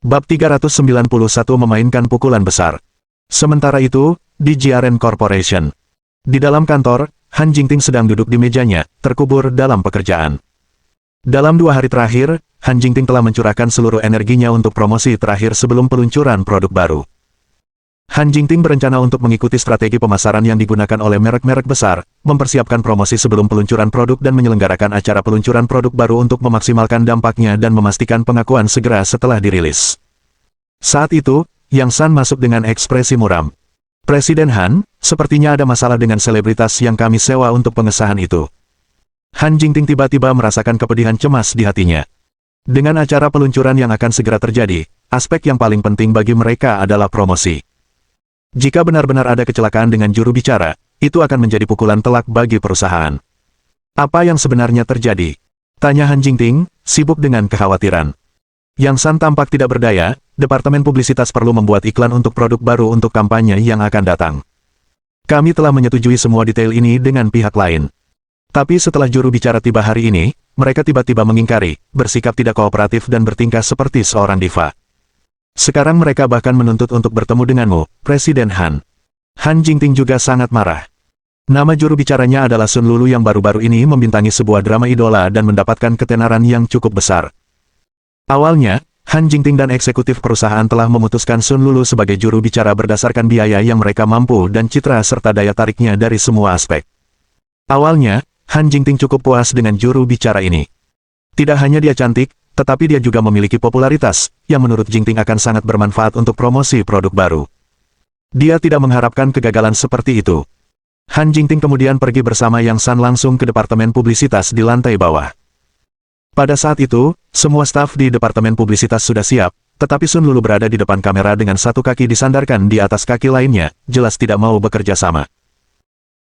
Bab 391 memainkan pukulan besar. Sementara itu, di GRN Corporation. Di dalam kantor, Han Jingting sedang duduk di mejanya, terkubur dalam pekerjaan. Dalam 2 hari terakhir, Han Jingting telah mencurahkan seluruh energinya untuk promosi terakhir sebelum peluncuran produk baru. Han Jingting berencana untuk mengikuti strategi pemasaran yang digunakan oleh merek-merek besar, mempersiapkan promosi sebelum peluncuran produk dan menyelenggarakan acara peluncuran produk baru untuk memaksimalkan dampaknya dan memastikan pengakuan segera setelah dirilis. Saat itu, Yang San masuk dengan ekspresi muram. Presiden Han, sepertinya ada masalah dengan selebritas yang kami sewa untuk pengesahan itu. Han Jingting tiba-tiba merasakan kepedihan cemas di hatinya. Dengan acara peluncuran yang akan segera terjadi, aspek yang paling penting bagi mereka adalah promosi. Jika benar-benar ada kecelakaan dengan juru bicara, itu akan menjadi pukulan telak bagi perusahaan. Apa yang sebenarnya terjadi? Tanya Han Jingting, sibuk dengan kekhawatiran. Yang San tampak tidak berdaya, Departemen Publisitas perlu membuat iklan untuk produk baru untuk kampanye yang akan datang. Kami telah menyetujui semua detail ini dengan pihak lain. Tapi setelah juru bicara tiba hari ini, mereka tiba-tiba mengingkari, bersikap tidak kooperatif dan bertingkah seperti seorang diva. Sekarang mereka bahkan menuntut untuk bertemu denganmu, Presiden Han. Han Jingting juga sangat marah. Nama juru bicaranya adalah Sun Lulu yang baru-baru ini membintangi sebuah drama idola dan mendapatkan ketenaran yang cukup besar. Awalnya, Han Jingting dan eksekutif perusahaan telah memutuskan Sun Lulu sebagai juru bicara berdasarkan biaya yang mereka mampu dan citra serta daya tariknya dari semua aspek. Awalnya, Han Jingting cukup puas dengan juru bicara ini. Tidak hanya dia cantik, tetapi dia juga memiliki popularitas, yang menurut Jingting akan sangat bermanfaat untuk promosi produk baru. Dia tidak mengharapkan kegagalan seperti itu. Han Jingting kemudian pergi bersama Yang San langsung ke Departemen Publisitas di lantai bawah. Pada saat itu, semua staf di Departemen Publisitas sudah siap, tetapi Sun Lulu berada di depan kamera dengan satu kaki disandarkan di atas kaki lainnya, jelas tidak mau bekerja sama.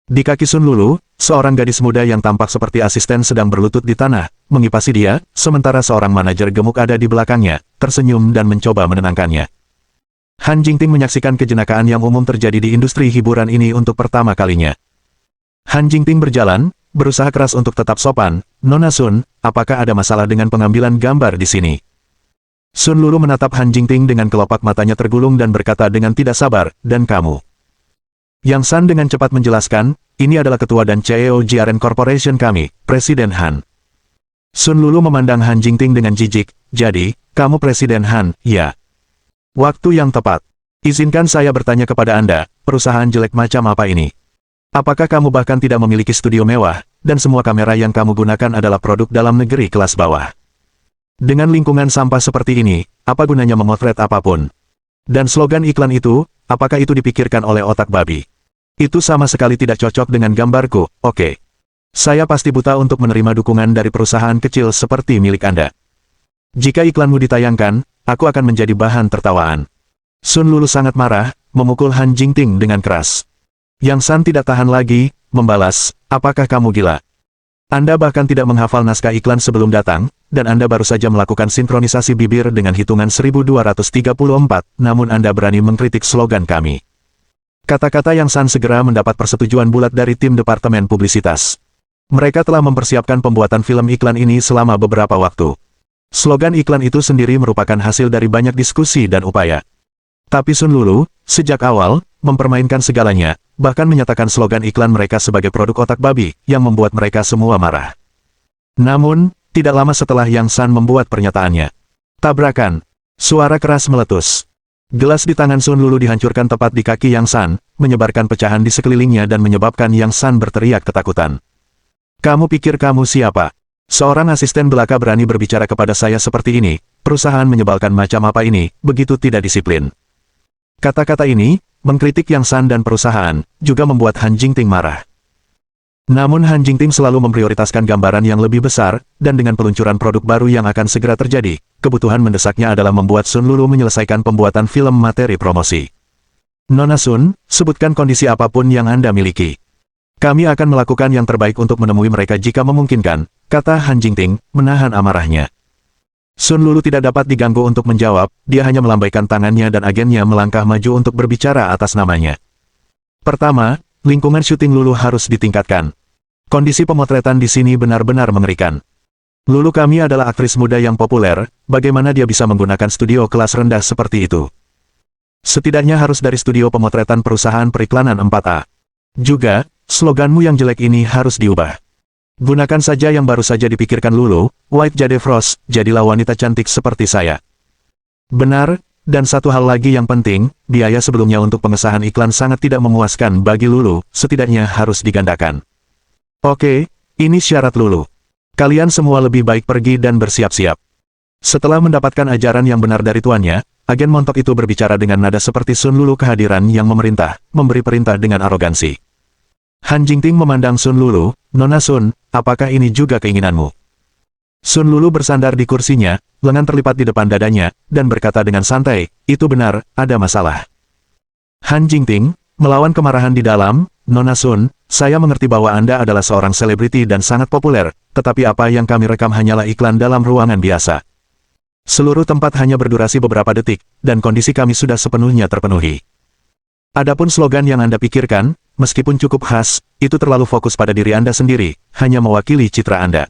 Di kaki Sun Lulu, seorang gadis muda yang tampak seperti asisten sedang berlutut di tanah, mengipasi dia, sementara seorang manajer gemuk ada di belakangnya, tersenyum dan mencoba menenangkannya. Han Jingting menyaksikan kejenakaan yang umum terjadi di industri hiburan ini untuk pertama kalinya. Han Jingting berjalan, berusaha keras untuk tetap sopan. Nona Sun, apakah ada masalah dengan pengambilan gambar di sini? Sun Lulu menatap Han Jingting dengan kelopak matanya tergulung dan berkata dengan tidak sabar, dan kamu? Yang San dengan cepat menjelaskan, ini adalah ketua dan CEO GRN Corporation kami, Presiden Han. Sun Lulu memandang Han Jingting dengan jijik, jadi, kamu Presiden Han, ya? Waktu yang tepat. Izinkan saya bertanya kepada Anda, perusahaan jelek macam apa ini? Apakah kamu bahkan tidak memiliki studio mewah, dan semua kamera yang kamu gunakan adalah produk dalam negeri kelas bawah? Dengan lingkungan sampah seperti ini, apa gunanya memotret apapun? Dan slogan iklan itu, apakah itu dipikirkan oleh otak babi? Itu sama sekali tidak cocok dengan gambarku, oke. Saya pasti buta untuk menerima dukungan dari perusahaan kecil seperti milik Anda. Jika iklanmu ditayangkan, aku akan menjadi bahan tertawaan. Sun Lulu sangat marah, memukul Han Jingting dengan keras. Yang San tidak tahan lagi, membalas, apakah kamu gila? Anda bahkan tidak menghafal naskah iklan sebelum datang, dan Anda baru saja melakukan sinkronisasi bibir dengan hitungan 1234, namun Anda berani mengkritik slogan kami. Kata-kata Yang San segera mendapat persetujuan bulat dari tim Departemen Publisitas. Mereka telah mempersiapkan pembuatan film iklan ini selama beberapa waktu. Slogan iklan itu sendiri merupakan hasil dari banyak diskusi dan upaya. Tapi Sun Lulu, sejak awal, mempermainkan segalanya, bahkan menyatakan slogan iklan mereka sebagai produk otak babi, yang membuat mereka semua marah. Namun, tidak lama setelah Yang San membuat pernyataannya. Tabrakan. Suara keras meletus. Gelas di tangan Sun Lulu dihancurkan tepat di kaki Yang San, menyebarkan pecahan di sekelilingnya dan menyebabkan Yang San berteriak ketakutan. Kamu pikir kamu siapa? Seorang asisten belaka berani berbicara kepada saya seperti ini, perusahaan menyebalkan macam apa ini, begitu tidak disiplin. Kata-kata ini, mengkritik Yang San dan perusahaan, juga membuat Han Jingting marah. Namun Han Jingting selalu memprioritaskan gambaran yang lebih besar, dan dengan peluncuran produk baru yang akan segera terjadi, kebutuhan mendesaknya adalah membuat Sun Lulu menyelesaikan pembuatan film materi promosi. Nona Sun, sebutkan kondisi apapun yang Anda miliki. Kami akan melakukan yang terbaik untuk menemui mereka jika memungkinkan, kata Han Jingting, menahan amarahnya. Sun Lulu tidak dapat diganggu untuk menjawab, dia hanya melambaikan tangannya dan agennya melangkah maju untuk berbicara atas namanya. Pertama, lingkungan syuting Lulu harus ditingkatkan. Kondisi pemotretan di sini benar-benar mengerikan. Lulu kami adalah aktris muda yang populer, bagaimana dia bisa menggunakan studio kelas rendah seperti itu? Setidaknya harus dari studio pemotretan perusahaan periklanan 4A. Juga, sloganmu yang jelek ini harus diubah. Gunakan saja yang baru saja dipikirkan Lulu, White Jade Frost, jadilah wanita cantik seperti saya. Benar, dan satu hal lagi yang penting, biaya sebelumnya untuk pengesahan iklan sangat tidak memuaskan bagi Lulu, setidaknya harus digandakan. Oke, ini syarat Lulu. Kalian semua lebih baik pergi dan bersiap-siap. Setelah mendapatkan ajaran yang benar dari tuannya, agen montok itu berbicara dengan nada seperti Sun Lulu kehadiran yang memerintah, memberi perintah dengan arogansi. Han Jingting memandang Sun Lulu, Nona Sun, apakah ini juga keinginanmu? Sun Lulu bersandar di kursinya, lengan terlipat di depan dadanya, dan berkata dengan santai, itu benar, ada masalah. Han Jingting, melawan kemarahan di dalam, Nona Sun, saya mengerti bahwa Anda adalah seorang selebriti dan sangat populer, tetapi apa yang kami rekam hanyalah iklan dalam ruangan biasa. Seluruh tempat hanya berdurasi beberapa detik, dan kondisi kami sudah sepenuhnya terpenuhi. Adapun slogan yang Anda pikirkan, meskipun cukup khas, itu terlalu fokus pada diri Anda sendiri, hanya mewakili citra Anda.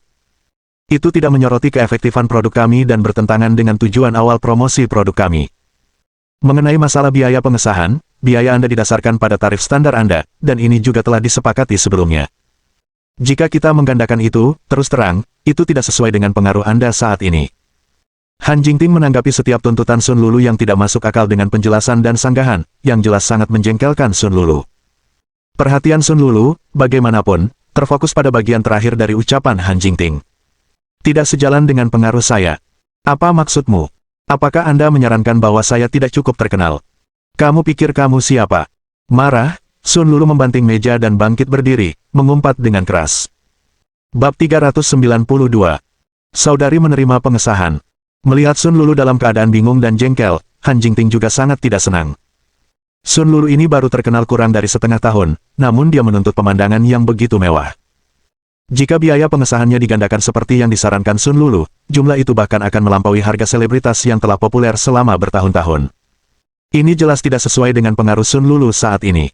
Itu tidak menyoroti keefektifan produk kami dan bertentangan dengan tujuan awal promosi produk kami. Mengenai masalah biaya pengesahan, biaya Anda didasarkan pada tarif standar Anda, dan ini juga telah disepakati sebelumnya. Jika kita menggandakan itu, terus terang, itu tidak sesuai dengan pengaruh Anda saat ini. Han Jingting menanggapi setiap tuntutan Sun Lulu yang tidak masuk akal dengan penjelasan dan sanggahan, yang jelas sangat menjengkelkan Sun Lulu. Perhatian Sun Lulu, bagaimanapun, terfokus pada bagian terakhir dari ucapan Han Jingting. Tidak sejalan dengan pengaruh saya. Apa maksudmu? Apakah Anda menyarankan bahwa saya tidak cukup terkenal? Kamu pikir kamu siapa? Marah, Sun Lulu membanting meja dan bangkit berdiri, mengumpat dengan keras. Bab 392. Saudari menerima pengesahan. Melihat Sun Lulu dalam keadaan bingung dan jengkel, Han Jingting juga sangat tidak senang. Sun Lulu ini baru terkenal kurang dari setengah tahun, namun dia menuntut pemandangan yang begitu mewah. Jika biaya pengesahannya digandakan seperti yang disarankan Sun Lulu, jumlah itu bahkan akan melampaui harga selebritas yang telah populer selama bertahun-tahun. Ini jelas tidak sesuai dengan pengaruh Sun Lulu saat ini.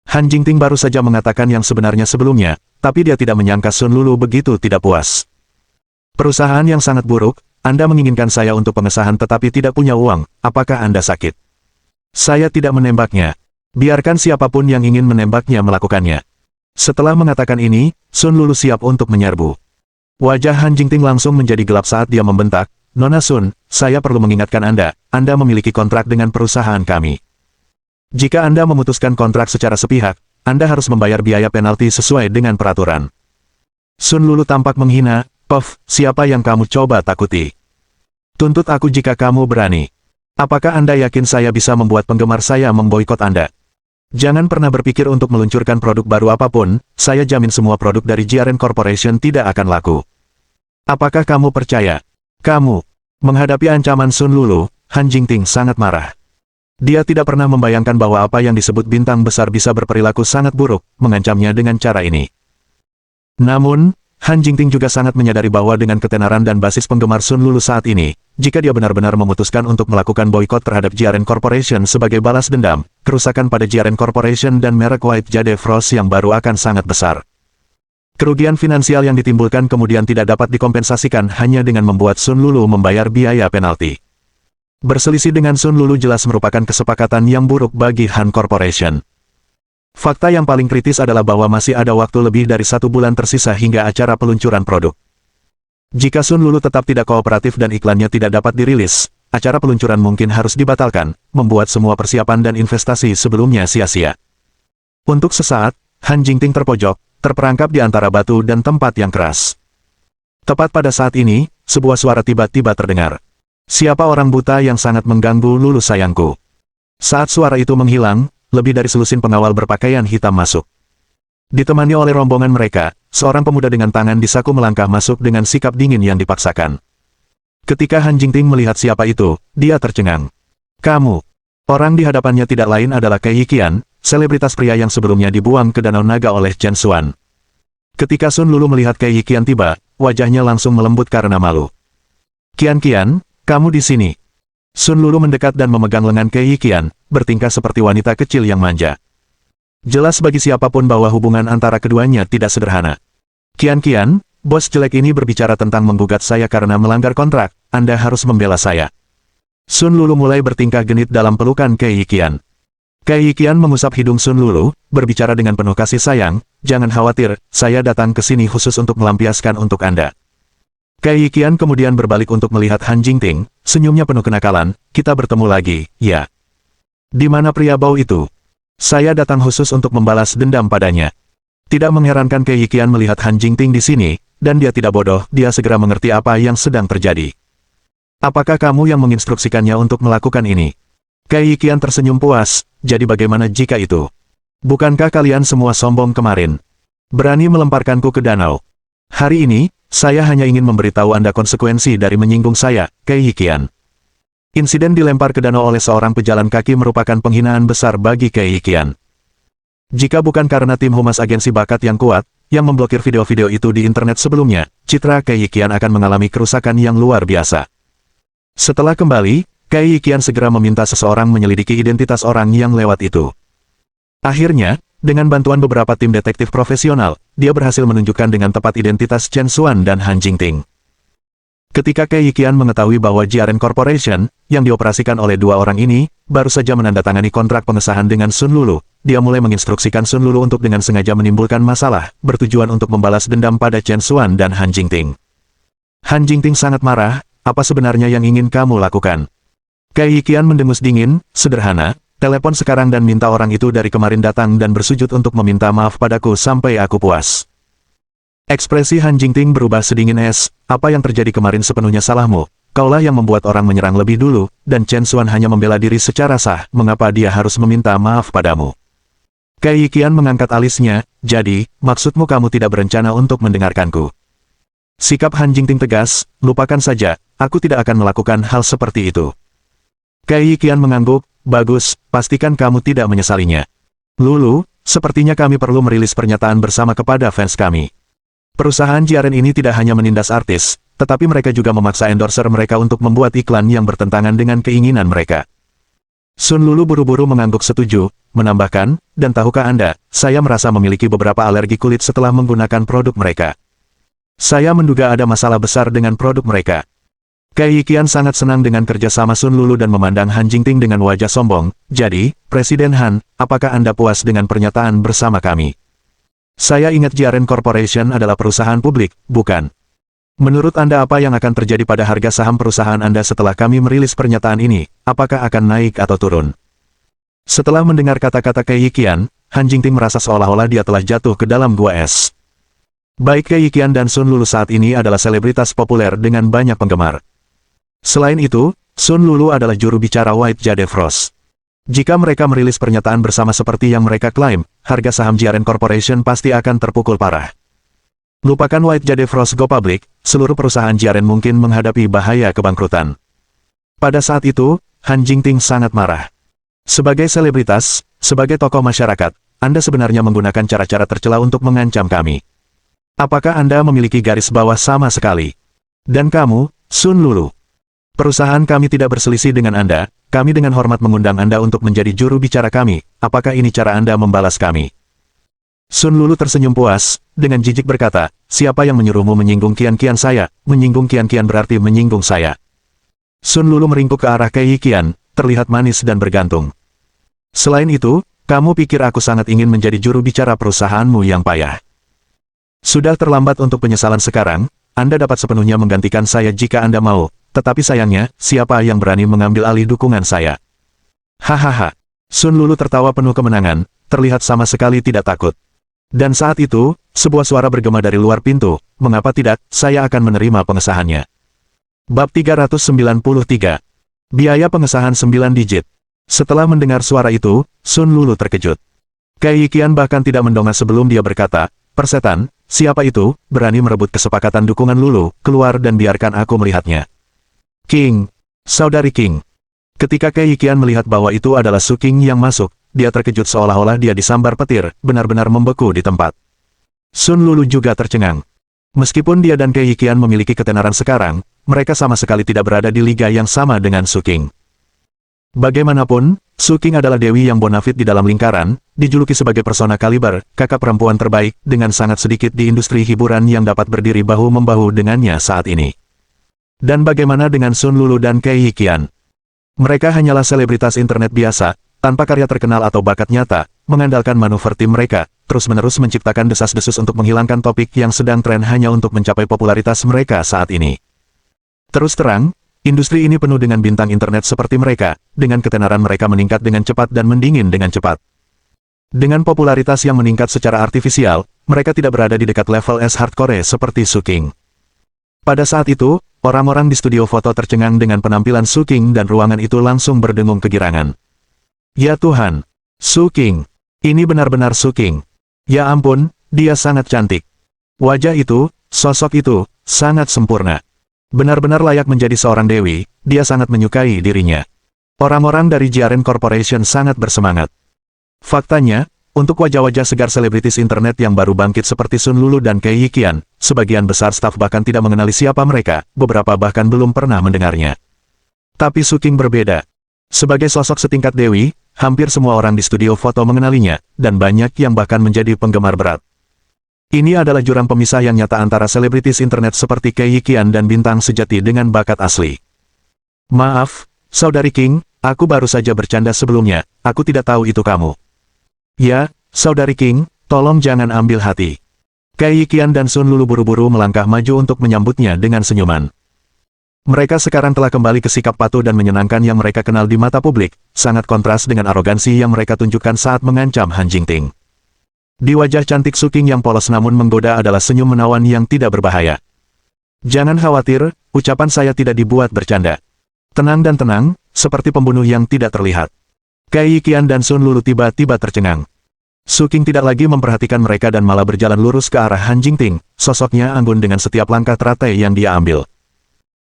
Han Jingting baru saja mengatakan yang sebenarnya sebelumnya, tapi dia tidak menyangka Sun Lulu begitu tidak puas. Perusahaan yang sangat buruk, Anda menginginkan saya untuk pengesahan tetapi tidak punya uang, apakah Anda sakit? Saya tidak menembaknya. Biarkan siapapun yang ingin menembaknya melakukannya. Setelah mengatakan ini, Sun Lulu siap untuk menyerbu. Wajah Han Jingting langsung menjadi gelap saat dia membentak, Nona Sun, saya perlu mengingatkan Anda memiliki kontrak dengan perusahaan kami. Jika Anda memutuskan kontrak secara sepihak, Anda harus membayar biaya penalti sesuai dengan peraturan. Sun Lulu tampak menghina, Puff, siapa yang kamu coba takuti? Tuntut aku jika kamu berani. Apakah Anda yakin saya bisa membuat penggemar saya memboikot Anda? Jangan pernah berpikir untuk meluncurkan produk baru apapun, saya jamin semua produk dari JRN Corporation tidak akan laku. Apakah kamu percaya? Kamu. Menghadapi ancaman Sun Lulu, Han Jingting sangat marah. Dia tidak pernah membayangkan bahwa apa yang disebut bintang besar bisa berperilaku sangat buruk, mengancamnya dengan cara ini. Namun, Han Jingting juga sangat menyadari bahwa dengan ketenaran dan basis penggemar Sun Lulu saat ini, jika dia benar-benar memutuskan untuk melakukan boikot terhadap JRN Corporation sebagai balas dendam, kerusakan pada JRN Corporation dan merek White Jade Frost yang baru akan sangat besar. Kerugian finansial yang ditimbulkan kemudian tidak dapat dikompensasikan hanya dengan membuat Sun Lulu membayar biaya penalti. Berselisih dengan Sun Lulu jelas merupakan kesepakatan yang buruk bagi Han Corporation. Fakta yang paling kritis adalah bahwa masih ada waktu lebih dari 1 bulan tersisa hingga acara peluncuran produk. Jika Sun Lulu tetap tidak kooperatif dan iklannya tidak dapat dirilis, acara peluncuran mungkin harus dibatalkan, membuat semua persiapan dan investasi sebelumnya sia-sia. Untuk sesaat, Han Jingting terpojok, terperangkap di antara batu dan tempat yang keras. Tepat pada saat ini, sebuah suara tiba-tiba terdengar. Siapa orang buta yang sangat mengganggu Lulu sayangku? Saat suara itu menghilang, lebih dari selusin pengawal berpakaian hitam masuk. Ditemani oleh rombongan mereka, seorang pemuda dengan tangan di saku melangkah masuk dengan sikap dingin yang dipaksakan. Ketika Han Jingting melihat siapa itu, dia tercengang. Kamu. Orang di hadapannya tidak lain adalah Kei Qian, selebritas pria yang sebelumnya dibuang ke Danau Naga oleh Chen Xuan. Ketika Sun Lulu melihat Kei Qian tiba, wajahnya langsung melembut karena malu. Qian, kamu di sini. Sun Lulu mendekat dan memegang lengan Kei Qian, bertingkah seperti wanita kecil yang manja. Jelas bagi siapapun bahwa hubungan antara keduanya tidak sederhana. Qian, bos jelek ini berbicara tentang menggugat saya karena melanggar kontrak, Anda harus membela saya. Sun Lulu mulai bertingkah genit dalam pelukan Kei Yiqian. Kei Yiqian mengusap hidung Sun Lulu, berbicara dengan penuh kasih sayang, jangan khawatir, saya datang ke sini khusus untuk melampiaskan untuk Anda. Kei Yiqian kemudian berbalik untuk melihat Han Jingting, senyumnya penuh kenakalan, kita bertemu lagi, ya. Di mana pria bau itu? Saya datang khusus untuk membalas dendam padanya. Tidak mengherankan Kei Yiqian melihat Han Jingting di sini, dan dia tidak bodoh, dia segera mengerti apa yang sedang terjadi. Apakah kamu yang menginstruksikannya untuk melakukan ini? Kei Yiqian tersenyum puas, jadi bagaimana jika itu? Bukankah kalian semua sombong kemarin? Berani melemparkanku ke danau. Hari ini, saya hanya ingin memberitahu Anda konsekuensi dari menyinggung saya, Kei Yiqian. Insiden dilempar ke danau oleh seorang pejalan kaki merupakan penghinaan besar bagi Kei Yiqian. Jika bukan karena tim humas agensi bakat yang kuat, yang memblokir video-video itu di internet sebelumnya, citra Kei Yiqian akan mengalami kerusakan yang luar biasa. Setelah kembali, Kei Yiqian segera meminta seseorang menyelidiki identitas orang yang lewat itu. Akhirnya, dengan bantuan beberapa tim detektif profesional, dia berhasil menunjukkan dengan tepat identitas Chen Xuan dan Han Jingting. Ketika Kei Yiqian mengetahui bahwa JRN Corporation, yang dioperasikan oleh dua orang ini, baru saja menandatangani kontrak pengesahan dengan Sun Lulu, dia mulai menginstruksikan Sun Lulu untuk dengan sengaja menimbulkan masalah, bertujuan untuk membalas dendam pada Chen Xuan dan Han Jingting. Han Jingting sangat marah, apa sebenarnya yang ingin kamu lakukan? Kei Yiqian mendengus dingin, sederhana, telepon sekarang dan minta orang itu dari kemarin datang dan bersujud untuk meminta maaf padaku sampai aku puas. Ekspresi Han Jingting berubah sedingin es, apa yang terjadi kemarin sepenuhnya salahmu, kaulah yang membuat orang menyerang lebih dulu, dan Chen Xuan hanya membela diri secara sah, mengapa dia harus meminta maaf padamu? Kei Yiqian mengangkat alisnya, jadi, maksudmu kamu tidak berencana untuk mendengarkanku? Sikap Han Jingting tegas, lupakan saja, aku tidak akan melakukan hal seperti itu. Kei Yiqian mengangguk, bagus, pastikan kamu tidak menyesalinya. Lulu, sepertinya kami perlu merilis pernyataan bersama kepada fans kami. Perusahaan JRN ini tidak hanya menindas artis, tetapi mereka juga memaksa endorser mereka untuk membuat iklan yang bertentangan dengan keinginan mereka. Sun Lulu buru-buru mengangguk setuju, menambahkan, dan tahukah Anda, saya merasa memiliki beberapa alergi kulit setelah menggunakan produk mereka. Saya menduga ada masalah besar dengan produk mereka. Kei Yiqian sangat senang dengan kerjasama Sun Lulu dan memandang Han Jingting dengan wajah sombong. Jadi, Presiden Han, apakah Anda puas dengan pernyataan bersama kami? Saya ingat JRN Corporation adalah perusahaan publik, bukan? Menurut Anda apa yang akan terjadi pada harga saham perusahaan Anda setelah kami merilis pernyataan ini? Apakah akan naik atau turun? Setelah mendengar kata-kata Kei Yiqian, Han Jingting merasa seolah-olah dia telah jatuh ke dalam gua es. Baik Kei Yiqian dan Sun Lulu saat ini adalah selebritas populer dengan banyak penggemar. Selain itu, Sun Lulu adalah juru bicara White Jade Frost. Jika mereka merilis pernyataan bersama seperti yang mereka klaim, harga saham JRN Corporation pasti akan terpukul parah. Lupakan White Jade Frost go public, seluruh perusahaan JRN mungkin menghadapi bahaya kebangkrutan. Pada saat itu, Han Jingting sangat marah. Sebagai selebritas, sebagai tokoh masyarakat, Anda sebenarnya menggunakan cara-cara tercela untuk mengancam kami. Apakah Anda memiliki garis bawah sama sekali? Dan kamu, Sun Lulu. Perusahaan kami tidak berselisih dengan Anda, kami dengan hormat mengundang Anda untuk menjadi juru bicara kami, apakah ini cara Anda membalas kami? Sun Lulu tersenyum puas, dengan jijik berkata, siapa yang menyuruhmu menyinggung kian-kian saya? Menyinggung kian-kian berarti menyinggung saya. Sun Lulu meringkuk ke arah Kei Yiqian, terlihat manis dan bergantung. Selain itu, kamu pikir aku sangat ingin menjadi juru bicara perusahaanmu yang payah? Sudah terlambat untuk penyesalan sekarang, Anda dapat sepenuhnya menggantikan saya jika Anda mau, tetapi sayangnya, siapa yang berani mengambil alih dukungan saya? Hahaha. Sun Lulu tertawa penuh kemenangan, terlihat sama sekali tidak takut. Dan saat itu, sebuah suara bergema dari luar pintu, mengapa tidak, saya akan menerima pengesahannya. Bab 393. Biaya pengesahan 9 digit. Setelah mendengar suara itu, Sun Lulu terkejut. Kei Yiqian bahkan tidak mendongak sebelum dia berkata, persetan, siapa itu, berani merebut kesepakatan dukungan Lulu, keluar dan biarkan aku melihatnya. King, saudari King. Ketika Kei Yiqian melihat bahwa itu adalah Su King yang masuk, dia terkejut seolah-olah dia disambar petir, benar-benar membeku di tempat. Sun Lulu juga tercengang. Meskipun dia dan Kei Yiqian memiliki ketenaran sekarang, mereka sama sekali tidak berada di liga yang sama dengan Su King. Bagaimanapun, Su King adalah dewi yang bonafit di dalam lingkaran, dijuluki sebagai persona kaliber, kakak perempuan terbaik, dengan sangat sedikit di industri hiburan yang dapat berdiri bahu-membahu dengannya saat ini. Dan bagaimana dengan Sun Lulu dan Kei Yiqian? Mereka hanyalah selebritas internet biasa, tanpa karya terkenal atau bakat nyata, mengandalkan manuver tim mereka, terus-menerus menciptakan desas-desus untuk menghilangkan topik yang sedang tren hanya untuk mencapai popularitas mereka saat ini. Terus terang, industri ini penuh dengan bintang internet seperti mereka, dengan ketenaran mereka meningkat dengan cepat dan mendingin dengan cepat. Dengan popularitas yang meningkat secara artifisial, mereka tidak berada di dekat level es hardcore seperti Su King. Pada saat itu, orang-orang di studio foto tercengang dengan penampilan Su King dan ruangan itu langsung berdengung kegirangan. Ya Tuhan! Su King! Ini benar-benar Su King! Ya ampun, dia sangat cantik. Wajah itu, sosok itu, sangat sempurna. Benar-benar layak menjadi seorang dewi, dia sangat menyukai dirinya. Orang-orang dari JRN Corporation sangat bersemangat. Faktanya, untuk wajah-wajah segar selebritis internet yang baru bangkit seperti Sun Lulu dan Kei Yiqian, sebagian besar staf bahkan tidak mengenali siapa mereka, beberapa bahkan belum pernah mendengarnya. Tapi Su King berbeda. Sebagai sosok setingkat dewi, hampir semua orang di studio foto mengenalinya, dan banyak yang bahkan menjadi penggemar berat. Ini adalah jurang pemisah yang nyata antara selebritis internet seperti Kei Yiqian dan bintang sejati dengan bakat asli. Maaf, Saudari King, aku baru saja bercanda sebelumnya, aku tidak tahu itu kamu. Ya, Saudari King, tolong jangan ambil hati. Kei Yiqian dan Sun Lulu buru-buru melangkah maju untuk menyambutnya dengan senyuman. Mereka sekarang telah kembali ke sikap patuh dan menyenangkan yang mereka kenal di mata publik, sangat kontras dengan arogansi yang mereka tunjukkan saat mengancam Han Jingting. Di wajah cantik Su King yang polos namun menggoda adalah senyum menawan yang tidak berbahaya. Jangan khawatir, ucapan saya tidak dibuat bercanda. Tenang dan tenang, seperti pembunuh yang tidak terlihat. Kei Yiqian dan Sun Lulu tiba-tiba tercengang. Su King tidak lagi memperhatikan mereka dan malah berjalan lurus ke arah Han Jingting, sosoknya anggun dengan setiap langkah teratai yang dia ambil.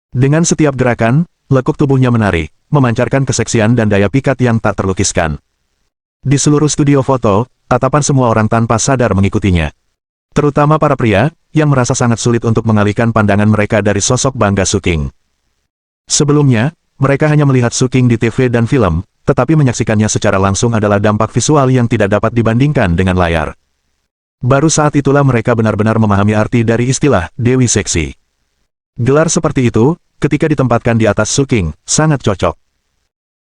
Dengan setiap gerakan, lekuk tubuhnya menari, memancarkan keseksian dan daya pikat yang tak terlukiskan. Di seluruh studio foto, tatapan semua orang tanpa sadar mengikutinya. Terutama para pria, yang merasa sangat sulit untuk mengalihkan pandangan mereka dari sosok bangga Su King. Sebelumnya, mereka hanya melihat Su King di TV dan film, tetapi menyaksikannya secara langsung adalah dampak visual yang tidak dapat dibandingkan dengan layar. Baru saat itulah mereka benar-benar memahami arti dari istilah Dewi Seksi. Gelar seperti itu, ketika ditempatkan di atas Su King, sangat cocok.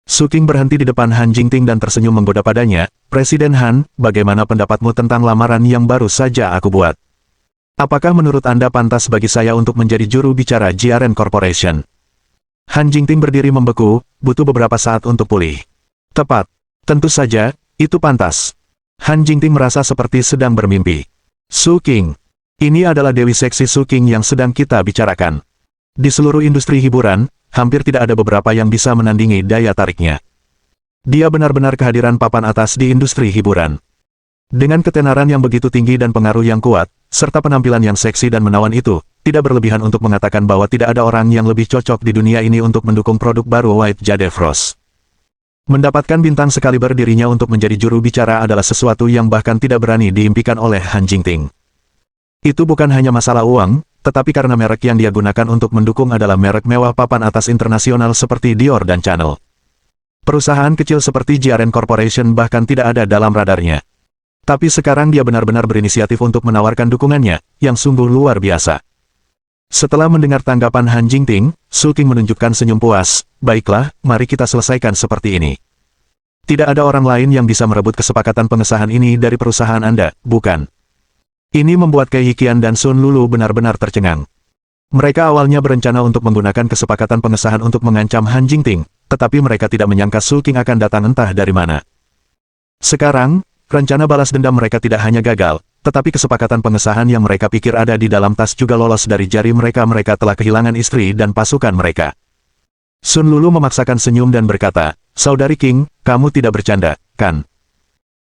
Su King berhenti di depan Han Jingting dan tersenyum menggoda padanya, Presiden Han, bagaimana pendapatmu tentang lamaran yang baru saja aku buat? Apakah menurut Anda pantas bagi saya untuk menjadi juru bicara JRN Corporation? Han Jingting berdiri membeku, butuh beberapa saat untuk pulih. Tepat. Tentu saja, itu pantas. Han Jingting merasa seperti sedang bermimpi. Su King. Ini adalah Dewi Seksi Su King yang sedang kita bicarakan. Di seluruh industri hiburan, hampir tidak ada beberapa yang bisa menandingi daya tariknya. Dia benar-benar kehadiran papan atas di industri hiburan. Dengan ketenaran yang begitu tinggi dan pengaruh yang kuat, serta penampilan yang seksi dan menawan itu, tidak berlebihan untuk mengatakan bahwa tidak ada orang yang lebih cocok di dunia ini untuk mendukung produk baru White Jade Frost. Mendapatkan bintang sekaliber dirinya untuk menjadi juru bicara adalah sesuatu yang bahkan tidak berani diimpikan oleh Han Jingting. Itu bukan hanya masalah uang, tetapi karena merek yang dia gunakan untuk mendukung adalah merek mewah papan atas internasional seperti Dior dan Chanel. Perusahaan kecil seperti JRN Corporation bahkan tidak ada dalam radarnya. Tapi sekarang dia benar-benar berinisiatif untuk menawarkan dukungannya, yang sungguh luar biasa. Setelah mendengar tanggapan Han Jingting, Su King menunjukkan senyum puas, baiklah, mari kita selesaikan seperti ini. Tidak ada orang lain yang bisa merebut kesepakatan pengesahan ini dari perusahaan Anda, bukan? Ini membuat Kei Yiqian dan Sun Lulu benar-benar tercengang. Mereka awalnya berencana untuk menggunakan kesepakatan pengesahan untuk mengancam Han Jingting, tetapi mereka tidak menyangka Su King akan datang entah dari mana. Sekarang, rencana balas dendam mereka tidak hanya gagal, tetapi kesepakatan pengesahan yang mereka pikir ada di dalam tas juga lolos dari jari mereka. Mereka telah kehilangan istri dan pasukan mereka. Sun Lulu memaksakan senyum dan berkata, Saudari King, kamu tidak bercanda, kan?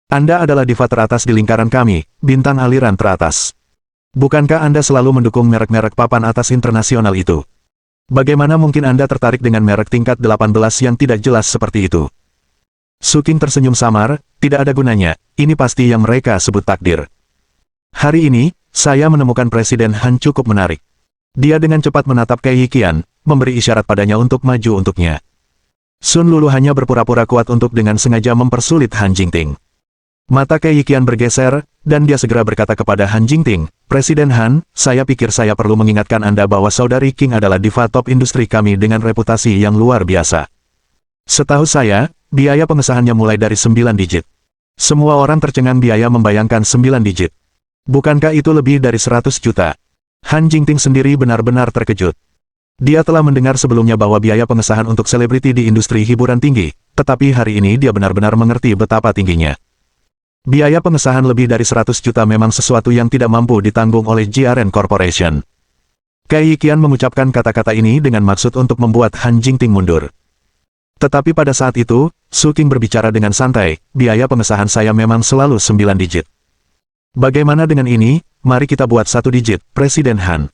Anda adalah diva teratas di lingkaran kami, bintang aliran teratas. Bukankah Anda selalu mendukung merek-merek papan atas internasional itu? Bagaimana mungkin Anda tertarik dengan merek tingkat 18 yang tidak jelas seperti itu? Su King tersenyum samar, tidak ada gunanya, ini pasti yang mereka sebut takdir. Hari ini, saya menemukan Presiden Han cukup menarik. Dia dengan cepat menatap Kei Yiqian, memberi isyarat padanya untuk maju untuknya. Sun Lulu hanya berpura-pura kuat untuk dengan sengaja mempersulit Han Jingting. Mata Kei Qian bergeser, dan dia segera berkata kepada Han Jingting, Presiden Han, saya pikir saya perlu mengingatkan Anda bahwa saudari King adalah diva top industri kami dengan reputasi yang luar biasa. Setahu saya, biaya pengesahannya mulai dari 9 digit. Semua orang tercengang biaya membayangkan 9 digit. Bukankah itu lebih dari 100 juta? Han Jingting sendiri benar-benar terkejut. Dia telah mendengar sebelumnya bahwa biaya pengesahan untuk selebriti di industri hiburan tinggi, tetapi hari ini dia benar-benar mengerti betapa tingginya. Biaya pengesahan lebih dari 100 juta memang sesuatu yang tidak mampu ditanggung oleh JRN Corporation. Kei Qian mengucapkan kata-kata ini dengan maksud untuk membuat Han Jingting mundur. Tetapi pada saat itu, Su King berbicara dengan santai, biaya pengesahan saya memang selalu 9 digit. Bagaimana dengan ini, mari kita buat 1 digit, Presiden Han.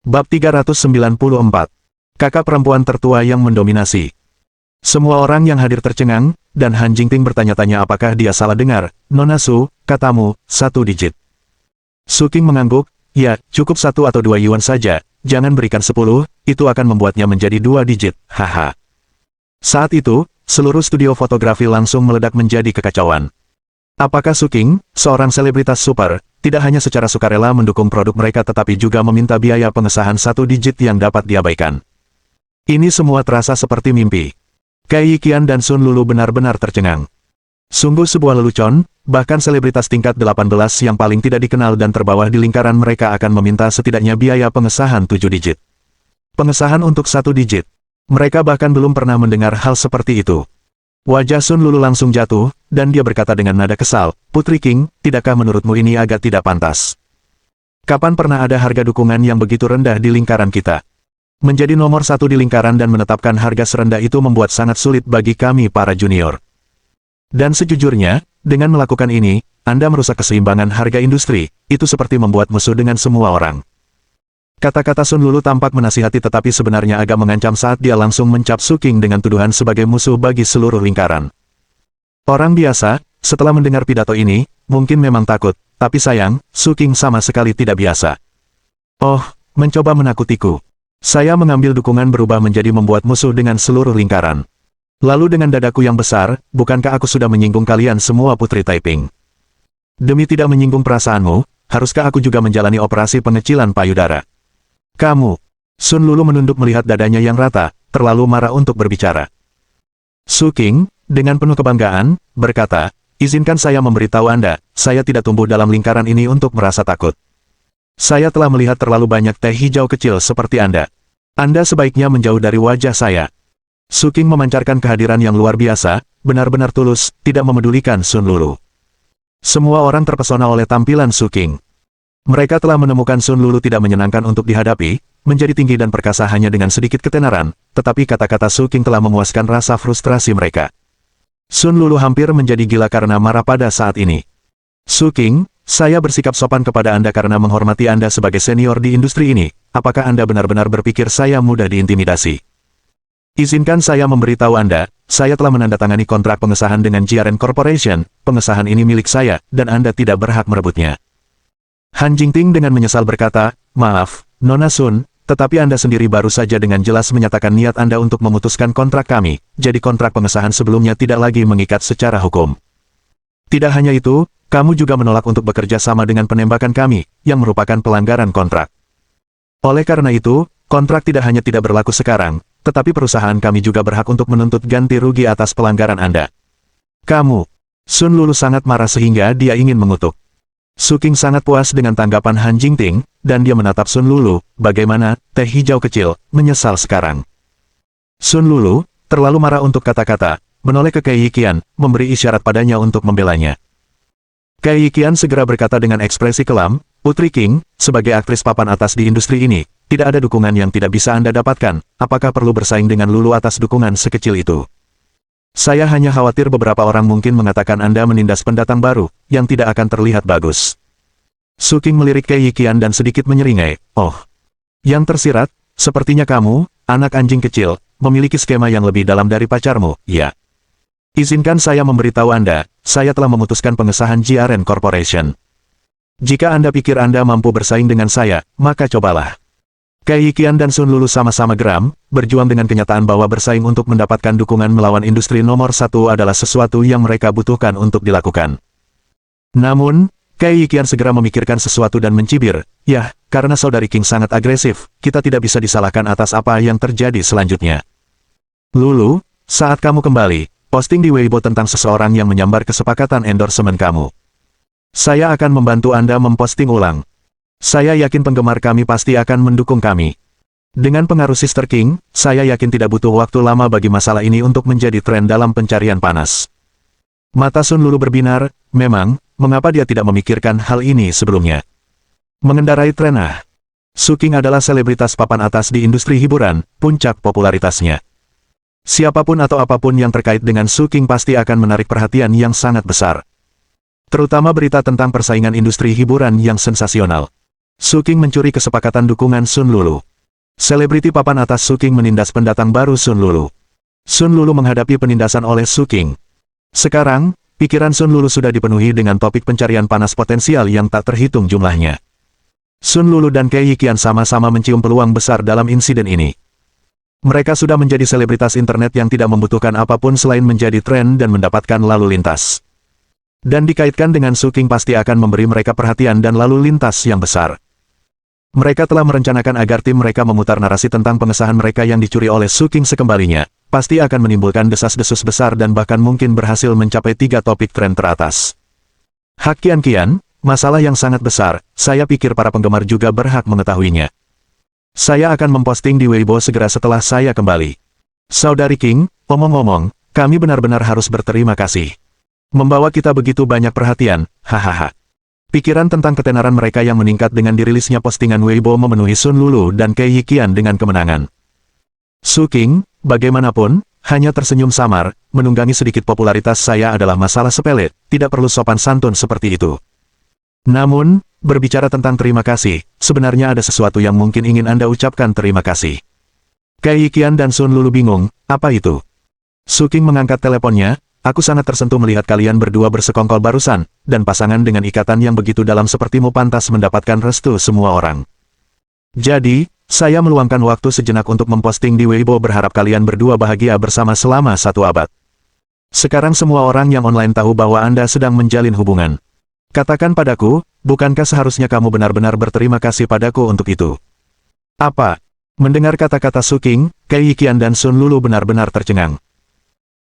Bab 394. Kakak perempuan tertua yang mendominasi. Semua orang yang hadir tercengang, dan Han Jingting bertanya-tanya apakah dia salah dengar. Nona Su, katamu, 1 digit. Su King mengangguk, ya, cukup 1 atau 2 yuan saja, jangan berikan 10, itu akan membuatnya menjadi 2 digit, haha. Saat itu, seluruh studio fotografi langsung meledak menjadi kekacauan. Apakah Su King, seorang selebritas super, tidak hanya secara sukarela mendukung produk mereka tetapi juga meminta biaya pengesahan 1 digit yang dapat diabaikan? Ini semua terasa seperti mimpi. Kei Qian dan Sun Lulu benar-benar tercengang. Sungguh sebuah lelucon, bahkan selebritas tingkat 18 yang paling tidak dikenal dan terbawah di lingkaran mereka akan meminta setidaknya biaya pengesahan 7 digit. Pengesahan untuk 1 digit. Mereka bahkan belum pernah mendengar hal seperti itu. Wajah Sun Lulu langsung jatuh, dan dia berkata dengan nada kesal, Putri King, tidakkah menurutmu ini agak tidak pantas? Kapan pernah ada harga dukungan yang begitu rendah di lingkaran kita? Menjadi nomor 1 di lingkaran dan menetapkan harga serendah itu membuat sangat sulit bagi kami para junior. Dan sejujurnya, dengan melakukan ini, Anda merusak keseimbangan harga industri, itu seperti membuat musuh dengan semua orang. Kata-kata Sun Lulu tampak menasihati tetapi sebenarnya agak mengancam saat dia langsung mencap Su King dengan tuduhan sebagai musuh bagi seluruh lingkaran. Orang biasa, setelah mendengar pidato ini, mungkin memang takut, tapi sayang, Su King sama sekali tidak biasa. Oh, mencoba menakutiku. Saya mengambil dukungan berubah menjadi membuat musuh dengan seluruh lingkaran. Lalu dengan dadaku yang besar, bukankah aku sudah menyinggung kalian semua Putri Taiping? Demi tidak menyinggung perasaanmu, haruskah aku juga menjalani operasi pengecilan payudara? Kamu. Sun Lulu menunduk melihat dadanya yang rata, terlalu marah untuk berbicara. Su King, dengan penuh kebanggaan, berkata, izinkan saya memberitahu Anda, saya tidak tumbuh dalam lingkaran ini untuk merasa takut. Saya telah melihat terlalu banyak teh hijau kecil seperti Anda. Anda sebaiknya menjauh dari wajah saya. Su King memancarkan kehadiran yang luar biasa, benar-benar tulus, tidak memedulikan Sun Lulu. Semua orang terpesona oleh tampilan Su King. Mereka telah menemukan Sun Lulu tidak menyenangkan untuk dihadapi, menjadi tinggi dan perkasa hanya dengan sedikit ketenaran, tetapi kata-kata Su King telah memuaskan rasa frustrasi mereka. Sun Lulu hampir menjadi gila karena marah pada saat ini. Su King, saya bersikap sopan kepada Anda karena menghormati Anda sebagai senior di industri ini, apakah Anda benar-benar berpikir saya mudah diintimidasi? Izinkan saya memberitahu Anda, saya telah menandatangani kontrak pengesahan dengan JRN Corporation, pengesahan ini milik saya, dan Anda tidak berhak merebutnya. Han Jingting dengan menyesal berkata, maaf, Nona Sun, tetapi Anda sendiri baru saja dengan jelas menyatakan niat Anda untuk memutuskan kontrak kami, jadi kontrak pengesahan sebelumnya tidak lagi mengikat secara hukum. Tidak hanya itu, kamu juga menolak untuk bekerja sama dengan penembakan kami, yang merupakan pelanggaran kontrak. Oleh karena itu, kontrak tidak hanya tidak berlaku sekarang, tetapi perusahaan kami juga berhak untuk menuntut ganti rugi atas pelanggaran Anda. Kamu. Sun Lulu sangat marah sehingga dia ingin mengutuk. Su King sangat puas dengan tanggapan Han Jingting, dan dia menatap Sun Lulu, bagaimana, teh hijau kecil, menyesal sekarang. Sun Lulu, terlalu marah untuk kata-kata, menoleh ke Kei Qian, memberi isyarat padanya untuk membelanya. Kei Qian segera berkata dengan ekspresi kelam, Putri King, sebagai aktris papan atas di industri ini, tidak ada dukungan yang tidak bisa Anda dapatkan, apakah perlu bersaing dengan Lulu atas dukungan sekecil itu? Saya hanya khawatir beberapa orang mungkin mengatakan Anda menindas pendatang baru, yang tidak akan terlihat bagus. Su King melirik Kei Qian dan sedikit menyeringai, oh. Yang tersirat, sepertinya kamu, anak anjing kecil, memiliki skema yang lebih dalam dari pacarmu, ya. Izinkan saya memberitahu Anda, saya telah memutuskan pengesahan JRN Corporation. Jika Anda pikir Anda mampu bersaing dengan saya, maka cobalah. Kei Qian dan Sun Lulu sama-sama geram, berjuang dengan kenyataan bahwa bersaing untuk mendapatkan dukungan melawan industri nomor satu adalah sesuatu yang mereka butuhkan untuk dilakukan. Namun, Kei Qian segera memikirkan sesuatu dan mencibir, "Yah, karena saudari King sangat agresif, kita tidak bisa disalahkan atas apa yang terjadi selanjutnya. Lulu, saat kamu kembali, posting di Weibo tentang seseorang yang menyambar kesepakatan endorsement kamu. Saya akan membantu Anda memposting ulang. Saya yakin penggemar kami pasti akan mendukung kami. Dengan pengaruh Sister King, saya yakin tidak butuh waktu lama bagi masalah ini untuk menjadi tren dalam pencarian panas." Mata Sun Lulu berbinar, memang, mengapa dia tidak memikirkan hal ini sebelumnya? Mengendarai tren Su King adalah selebritas papan atas di industri hiburan, puncak popularitasnya. Siapapun atau apapun yang terkait dengan Su King pasti akan menarik perhatian yang sangat besar. Terutama berita tentang persaingan industri hiburan yang sensasional. Su King mencuri kesepakatan dukungan Sun Lulu. Selebriti papan atas Su King menindas pendatang baru Sun Lulu. Sun Lulu menghadapi penindasan oleh Su King. Sekarang, pikiran Sun Lulu sudah dipenuhi dengan topik pencarian panas potensial yang tak terhitung jumlahnya. Sun Lulu dan Kei Qian sama-sama mencium peluang besar dalam insiden ini. Mereka sudah menjadi selebritas internet yang tidak membutuhkan apapun selain menjadi tren dan mendapatkan lalu lintas. Dan dikaitkan dengan Su King pasti akan memberi mereka perhatian dan lalu lintas yang besar. Mereka telah merencanakan agar tim mereka memutar narasi tentang pengesahan mereka yang dicuri oleh Su King sekembalinya, pasti akan menimbulkan desas-desus besar dan bahkan mungkin berhasil mencapai 3 topik tren teratas. Hak Qian, masalah yang sangat besar, saya pikir para penggemar juga berhak mengetahuinya. Saya akan memposting di Weibo segera setelah saya kembali. Saudari King, omong-omong, kami benar-benar harus berterima kasih. Membawa kita begitu banyak perhatian, hahaha. Pikiran tentang ketenaran mereka yang meningkat dengan dirilisnya postingan Weibo memenuhi Sun Lulu dan Kei Qian dengan kemenangan. Su King, bagaimanapun, hanya tersenyum samar, menunggangi sedikit popularitas saya adalah masalah sepele, tidak perlu sopan santun seperti itu. Namun, berbicara tentang terima kasih, sebenarnya ada sesuatu yang mungkin ingin Anda ucapkan terima kasih. Kei Qian dan Sun Lulu bingung, apa itu? Su King mengangkat teleponnya, aku sangat tersentuh melihat kalian berdua bersekongkol barusan, dan pasangan dengan ikatan yang begitu dalam sepertimu pantas mendapatkan restu semua orang. Jadi, saya meluangkan waktu sejenak untuk memposting di Weibo berharap kalian berdua bahagia bersama selama 1 abad. Sekarang semua orang yang online tahu bahwa Anda sedang menjalin hubungan. Katakan padaku, bukankah seharusnya kamu benar-benar berterima kasih padaku untuk itu? Apa? Mendengar kata-kata Su King, Kei Qian dan Sun Lulu benar-benar tercengang.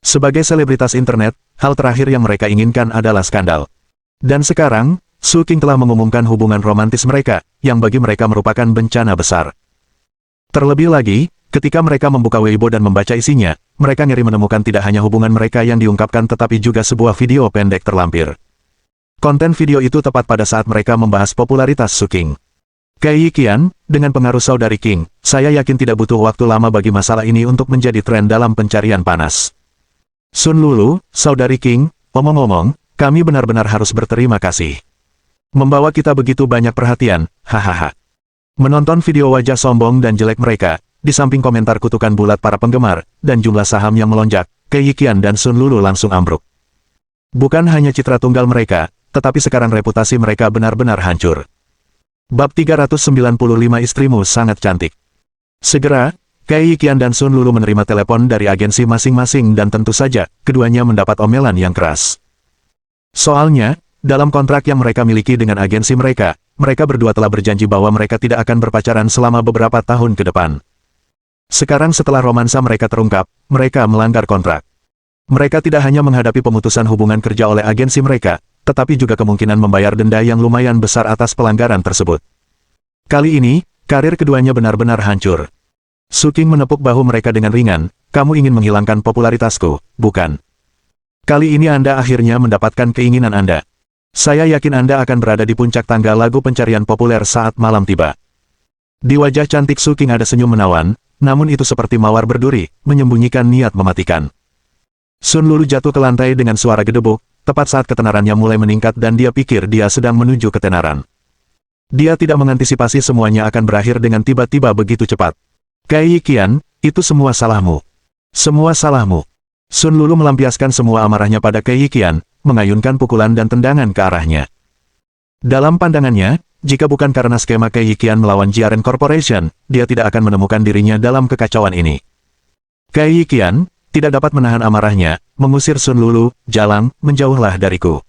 Sebagai selebritas internet, hal terakhir yang mereka inginkan adalah skandal. Dan sekarang, Su King telah mengumumkan hubungan romantis mereka, yang bagi mereka merupakan bencana besar. Terlebih lagi, ketika mereka membuka Weibo dan membaca isinya, mereka ngeri menemukan tidak hanya hubungan mereka yang diungkapkan tetapi juga sebuah video pendek terlampir. Konten video itu tepat pada saat mereka membahas popularitas Su King. Kei Qian, dengan pengaruh saudari King, saya yakin tidak butuh waktu lama bagi masalah ini untuk menjadi tren dalam pencarian panas. Sun Lulu, saudari King, omong-omong, kami benar-benar harus berterima kasih. Membawa kita begitu banyak perhatian, hahaha. Menonton video wajah sombong dan jelek mereka, di samping komentar kutukan bulat para penggemar, dan jumlah saham yang melonjak, Kei Qian dan Sun Lulu langsung ambruk. Bukan hanya citra tunggal mereka, tetapi sekarang reputasi mereka benar-benar hancur. Bab 395 Istrimu sangat cantik. Segera, Kei Qian dan Sun Lulu menerima telepon dari agensi masing-masing dan tentu saja, keduanya mendapat omelan yang keras. Soalnya, dalam kontrak yang mereka miliki dengan agensi mereka, mereka berdua telah berjanji bahwa mereka tidak akan berpacaran selama beberapa tahun ke depan. Sekarang setelah romansa mereka terungkap, mereka melanggar kontrak. Mereka tidak hanya menghadapi pemutusan hubungan kerja oleh agensi mereka, tetapi juga kemungkinan membayar denda yang lumayan besar atas pelanggaran tersebut. Kali ini, karir keduanya benar-benar hancur. Su King menepuk bahu mereka dengan ringan, kamu ingin menghilangkan popularitasku, bukan? Kali ini Anda akhirnya mendapatkan keinginan Anda. Saya yakin Anda akan berada di puncak tangga lagu pencarian populer saat malam tiba. Di wajah cantik Su King ada senyum menawan, namun itu seperti mawar berduri, menyembunyikan niat mematikan. Sun Lulu jatuh ke lantai dengan suara gedebuk, tepat saat ketenarannya mulai meningkat dan dia pikir dia sedang menuju ketenaran. Dia tidak mengantisipasi semuanya akan berakhir dengan tiba-tiba begitu cepat. Kei Qian, itu semua salahmu. Semua salahmu. Sun Lulu melampiaskan semua amarahnya pada Kei Qian, mengayunkan pukulan dan tendangan ke arahnya. Dalam pandangannya, jika bukan karena skema Kei Yiqian melawan JRN Corporation, dia tidak akan menemukan dirinya dalam kekacauan ini. Kei Yiqian tidak dapat menahan amarahnya, mengusir Sun Lulu, "Jalang, menjauhlah dariku."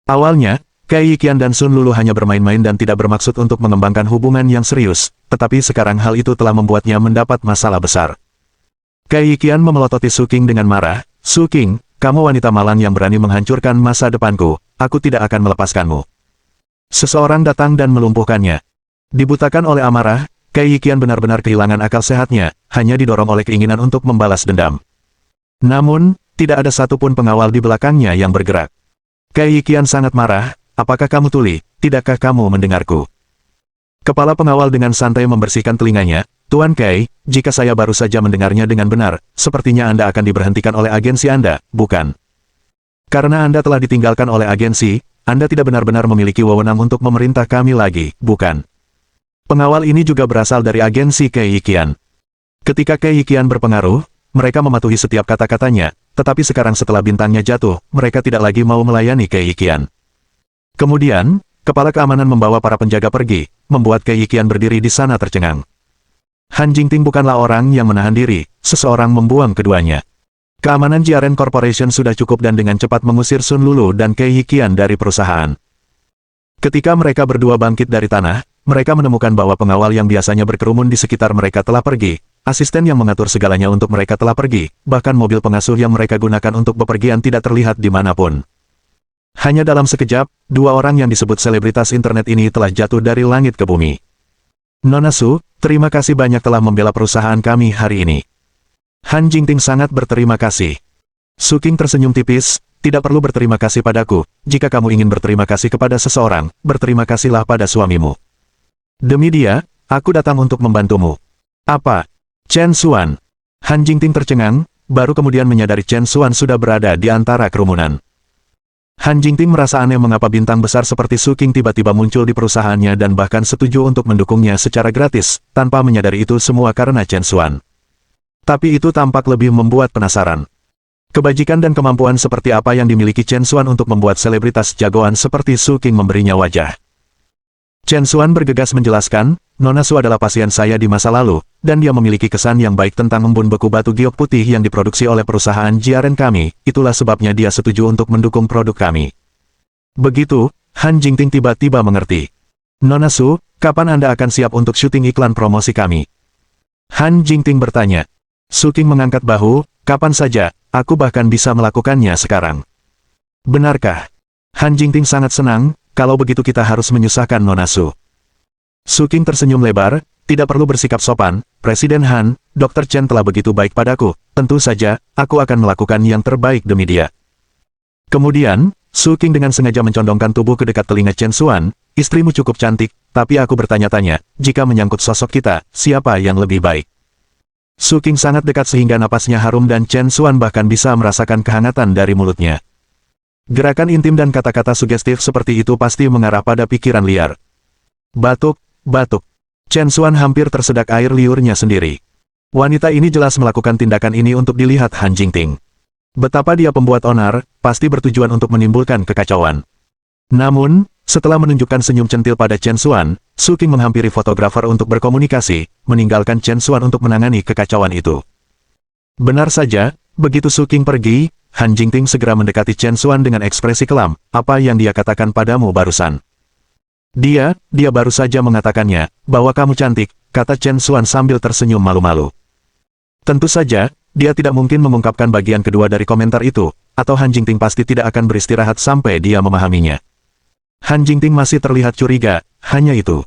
Awalnya, Kei Yiqian dan Sun Lulu hanya bermain-main dan tidak bermaksud untuk mengembangkan hubungan yang serius, tetapi sekarang hal itu telah membuatnya mendapat masalah besar. Kei Yiqian memelototi Su Qing dengan marah, "Su Qing, kamu wanita malang yang berani menghancurkan masa depanku, aku tidak akan melepaskanmu." Seseorang datang dan melumpuhkannya. Dibutakan oleh amarah, Kei Yiqian benar-benar kehilangan akal sehatnya, hanya didorong oleh keinginan untuk membalas dendam. Namun, tidak ada satupun pengawal di belakangnya yang bergerak. Kei Yiqian sangat marah, "Apakah kamu tuli? Tidakkah kamu mendengarku?" Kepala pengawal dengan santai membersihkan telinganya, "Tuan Kei, jika saya baru saja mendengarnya dengan benar, sepertinya Anda akan diberhentikan oleh agensi Anda, bukan? Karena Anda telah ditinggalkan oleh agensi, Anda tidak benar-benar memiliki wewenang untuk memerintah kami lagi, bukan?" Pengawal ini juga berasal dari agensi Kei Yiqian. Ketika Kei Yiqian berpengaruh, mereka mematuhi setiap kata-katanya, tetapi sekarang setelah bintangnya jatuh, mereka tidak lagi mau melayani Kei Yiqian. Kemudian, kepala keamanan membawa para penjaga pergi, membuat Kei Yiqian berdiri di sana tercengang. Han Jingting bukanlah orang yang menahan diri, seseorang membuang keduanya. Keamanan JRN Corporation sudah cukup dan dengan cepat mengusir Sun Lulu dan Kei Yiqian dari perusahaan. Ketika mereka berdua bangkit dari tanah, mereka menemukan bahwa pengawal yang biasanya berkerumun di sekitar mereka telah pergi, asisten yang mengatur segalanya untuk mereka telah pergi, bahkan mobil pengasuh yang mereka gunakan untuk bepergian tidak terlihat dimanapun. Hanya dalam sekejap, dua orang yang disebut selebritas internet ini telah jatuh dari langit ke bumi. "Nona Su, terima kasih banyak telah membela perusahaan kami hari ini." Han Jingting sangat berterima kasih. Su Qing tersenyum tipis, "Tidak perlu berterima kasih padaku, jika kamu ingin berterima kasih kepada seseorang, berterima kasihlah pada suamimu. Demi dia, aku datang untuk membantumu." "Apa?" Chen Xuan. Han Jingting tercengang, baru kemudian menyadari Chen Xuan sudah berada di antara kerumunan. Han Jingting merasa aneh mengapa bintang besar seperti Su Qing tiba-tiba muncul di perusahaannya dan bahkan setuju untuk mendukungnya secara gratis, tanpa menyadari itu semua karena Chen Xuan. Tapi itu tampak lebih membuat penasaran. Kebajikan dan kemampuan seperti apa yang dimiliki Chen Xuan untuk membuat selebritas jagoan seperti Su Qing memberinya wajah. Chen Xuan bergegas menjelaskan, "Nona Su adalah pasien saya di masa lalu, dan dia memiliki kesan yang baik tentang embun beku batu giok putih yang diproduksi oleh perusahaan JRN kami, itulah sebabnya dia setuju untuk mendukung produk kami." Begitu, Han Jingting tiba-tiba mengerti. "Nona Su, kapan Anda akan siap untuk syuting iklan promosi kami?" Han Jingting bertanya. Su Qing mengangkat bahu, "Kapan saja, aku bahkan bisa melakukannya sekarang." "Benarkah?" Han Jingting sangat senang, "Kalau begitu kita harus menyusahkan Nona Su." Su Qing tersenyum lebar, "Tidak perlu bersikap sopan, Presiden Han, Dr. Chen telah begitu baik padaku, tentu saja, aku akan melakukan yang terbaik demi dia." Kemudian, Su Qing dengan sengaja mencondongkan tubuh ke dekat telinga Chen Xuan, "Istrimu cukup cantik, tapi aku bertanya-tanya, jika menyangkut sosok kita, siapa yang lebih baik?" Su Qing sangat dekat sehingga napasnya harum dan Chen Xuan bahkan bisa merasakan kehangatan dari mulutnya. Gerakan intim dan kata-kata sugestif seperti itu pasti mengarah pada pikiran liar. Batuk, batuk. Chen Xuan hampir tersedak air liurnya sendiri. Wanita ini jelas melakukan tindakan ini untuk dilihat Han Jingting. Betapa dia pembuat onar, pasti bertujuan untuk menimbulkan kekacauan. Namun, setelah menunjukkan senyum centil pada Chen Xuan, Su Qing menghampiri fotografer untuk berkomunikasi, meninggalkan Chen Xuan untuk menangani kekacauan itu. Benar saja, begitu Su Qing pergi, Han Jingting segera mendekati Chen Xuan dengan ekspresi kelam, "Apa yang dia katakan padamu barusan?" Dia baru saja mengatakannya, bahwa kamu cantik, kata Chen Xuan sambil tersenyum malu-malu. Tentu saja, dia tidak mungkin mengungkapkan bagian kedua dari komentar itu, atau Han Jingting pasti tidak akan beristirahat sampai dia memahaminya. Han Jingting masih terlihat curiga, hanya itu.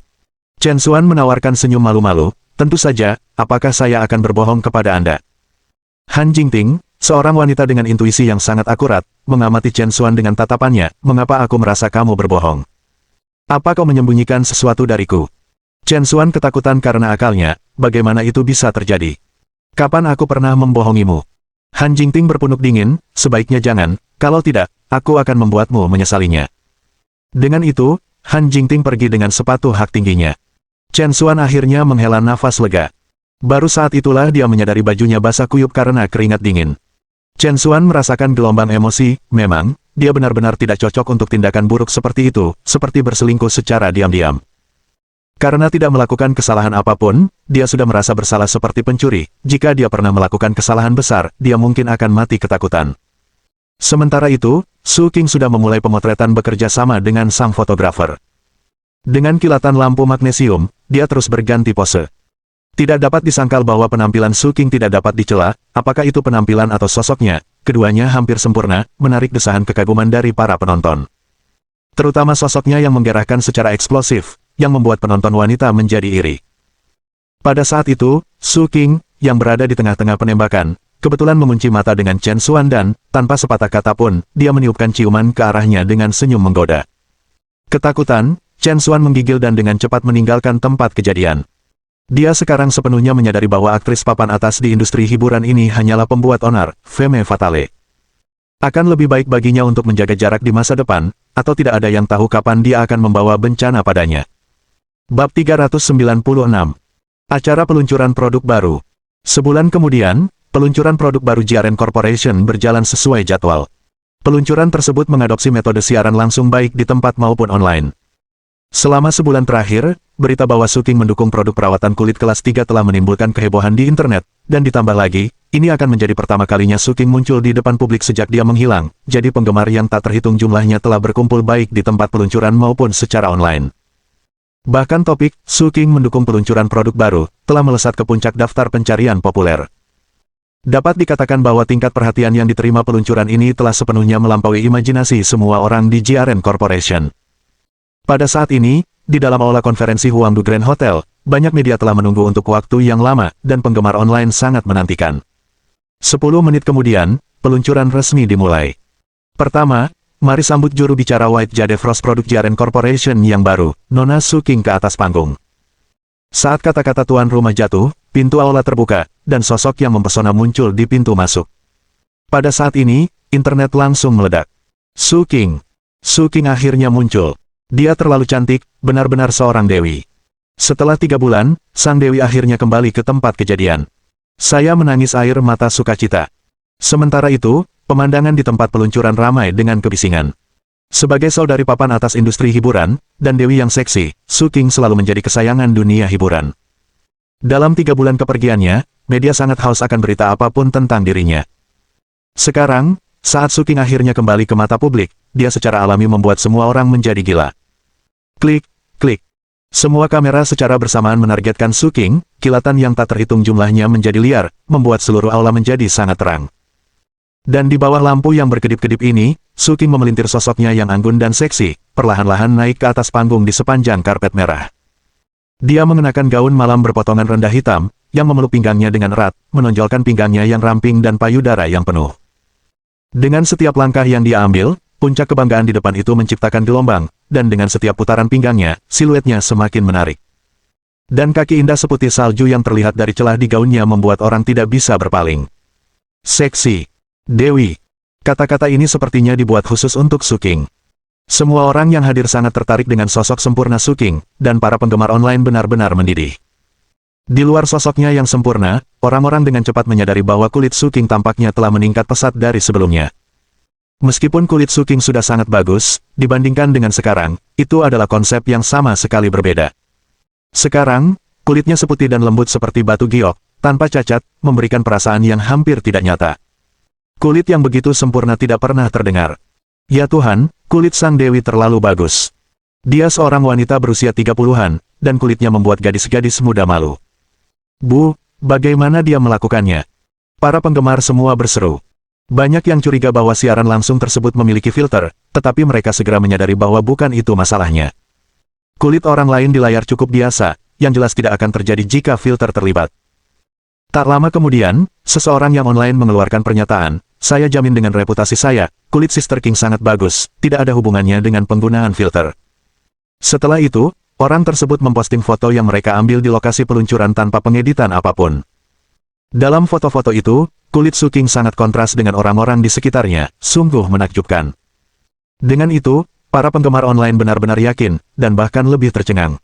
Chen Xuan menawarkan senyum malu-malu, "Tentu saja, apakah saya akan berbohong kepada Anda?" Han Jingting, seorang wanita dengan intuisi yang sangat akurat, mengamati Chen Xuan dengan tatapannya, "Mengapa aku merasa kamu berbohong? Apa kau menyembunyikan sesuatu dariku?" Chen Xuan ketakutan karena akalnya, bagaimana itu bisa terjadi? "Kapan aku pernah membohongimu?" Han Jingting berpunuk dingin, "Sebaiknya jangan, kalau tidak, aku akan membuatmu menyesalinya." Dengan itu, Han Jingting pergi dengan sepatu hak tingginya. Chen Xuan akhirnya menghela nafas lega. Baru saat itulah dia menyadari bajunya basah kuyup karena keringat dingin. Chen Xuan merasakan gelombang emosi, memang, dia benar-benar tidak cocok untuk tindakan buruk seperti itu, seperti berselingkuh secara diam-diam. Karena tidak melakukan kesalahan apapun, dia sudah merasa bersalah seperti pencuri. Jika dia pernah melakukan kesalahan besar, dia mungkin akan mati ketakutan. Sementara itu, Su King sudah memulai pemotretan bekerja sama dengan sang fotografer. Dengan kilatan lampu magnesium, dia terus berganti pose. Tidak dapat disangkal bahwa penampilan Su King tidak dapat dicela, apakah itu penampilan atau sosoknya, keduanya hampir sempurna, menarik desahan kekaguman dari para penonton. Terutama sosoknya yang menggerakkan secara eksplosif, yang membuat penonton wanita menjadi iri. Pada saat itu, Su King, yang berada di tengah-tengah penembakan, kebetulan mengunci mata dengan Chen Xuan dan, tanpa sepatah kata pun, dia meniupkan ciuman ke arahnya dengan senyum menggoda. Ketakutan, Chen Xuan menggigil dan dengan cepat meninggalkan tempat kejadian. Dia sekarang sepenuhnya menyadari bahwa aktris papan atas di industri hiburan ini hanyalah pembuat onar, femme fatale. Akan lebih baik baginya untuk menjaga jarak di masa depan, atau tidak ada yang tahu kapan dia akan membawa bencana padanya. Bab 396. Acara peluncuran produk baru. Sebulan kemudian, peluncuran produk baru JRN Corporation berjalan sesuai jadwal. Peluncuran tersebut mengadopsi metode siaran langsung baik di tempat maupun online. Selama sebulan terakhir, berita bahwa Su King mendukung produk perawatan kulit kelas 3 telah menimbulkan kehebohan di internet, dan ditambah lagi, ini akan menjadi pertama kalinya Su King muncul di depan publik sejak dia menghilang, jadi penggemar yang tak terhitung jumlahnya telah berkumpul baik di tempat peluncuran maupun secara online. Bahkan topik, Su King mendukung peluncuran produk baru, telah melesat ke puncak daftar pencarian populer. Dapat dikatakan bahwa tingkat perhatian yang diterima peluncuran ini telah sepenuhnya melampaui imajinasi semua orang di JRN Corporation. Pada saat ini, di dalam aula konferensi Huangdu Grand Hotel, banyak media telah menunggu untuk waktu yang lama, dan penggemar online sangat menantikan. 10 menit kemudian, peluncuran resmi dimulai. Pertama, mari sambut juru bicara White Jade Frost produk JRN Corporation yang baru, Nona Su King ke atas panggung. Saat kata-kata tuan rumah jatuh, pintu aula terbuka, dan sosok yang mempesona muncul di pintu masuk. Pada saat ini, internet langsung meledak. Su King akhirnya muncul. Dia terlalu cantik, benar-benar seorang dewi. Setelah 3 bulan, sang dewi akhirnya kembali ke tempat kejadian. Saya menangis air mata sukacita. Sementara itu, pemandangan di tempat peluncuran ramai dengan kebisingan. Sebagai saudari papan atas industri hiburan, dan dewi yang seksi, Su King selalu menjadi kesayangan dunia hiburan. Dalam 3 bulan kepergiannya, media sangat haus akan berita apapun tentang dirinya. Sekarang, saat Su King akhirnya kembali ke mata publik, dia secara alami membuat semua orang menjadi gila. Klik, klik. Semua kamera secara bersamaan menargetkan Su King, kilatan yang tak terhitung jumlahnya menjadi liar, membuat seluruh aula menjadi sangat terang. Dan di bawah lampu yang berkedip-kedip ini, Su King memelintir sosoknya yang anggun dan seksi, perlahan-lahan naik ke atas panggung di sepanjang karpet merah. Dia mengenakan gaun malam berpotongan rendah hitam, yang memeluk pinggangnya dengan erat, menonjolkan pinggangnya yang ramping dan payudara yang penuh. Dengan setiap langkah yang dia ambil, puncak kebanggaan di depan itu menciptakan gelombang, dan dengan setiap putaran pinggangnya, siluetnya semakin menarik. Dan kaki indah seputih salju yang terlihat dari celah di gaunnya membuat orang tidak bisa berpaling. Seksi. Dewi. Kata-kata ini sepertinya dibuat khusus untuk Su King. Semua orang yang hadir sangat tertarik dengan sosok sempurna Su King, dan para penggemar online benar-benar mendidih. Di luar sosoknya yang sempurna, orang-orang dengan cepat menyadari bahwa kulit Su King tampaknya telah meningkat pesat dari sebelumnya. Meskipun kulit Su King sudah sangat bagus, dibandingkan dengan sekarang, itu adalah konsep yang sama sekali berbeda. Sekarang, kulitnya seputih dan lembut seperti batu giok, tanpa cacat, memberikan perasaan yang hampir tidak nyata. Kulit yang begitu sempurna tidak pernah terdengar. Ya Tuhan, kulit sang dewi terlalu bagus. Dia seorang wanita berusia 30-an, dan kulitnya membuat gadis-gadis muda malu. Bu, bagaimana dia melakukannya? Para penggemar semua berseru. Banyak yang curiga bahwa siaran langsung tersebut memiliki filter, tetapi mereka segera menyadari bahwa bukan itu masalahnya. Kulit orang lain di layar cukup biasa, yang jelas tidak akan terjadi jika filter terlibat. Tak lama kemudian, seseorang yang online mengeluarkan pernyataan, saya jamin dengan reputasi saya, kulit Sister King sangat bagus, tidak ada hubungannya dengan penggunaan filter. Setelah itu, orang tersebut memposting foto yang mereka ambil di lokasi peluncuran tanpa pengeditan apapun. Dalam foto-foto itu, kulit Su King sangat kontras dengan orang-orang di sekitarnya, sungguh menakjubkan. Dengan itu, para penggemar online benar-benar yakin, dan bahkan lebih tercengang.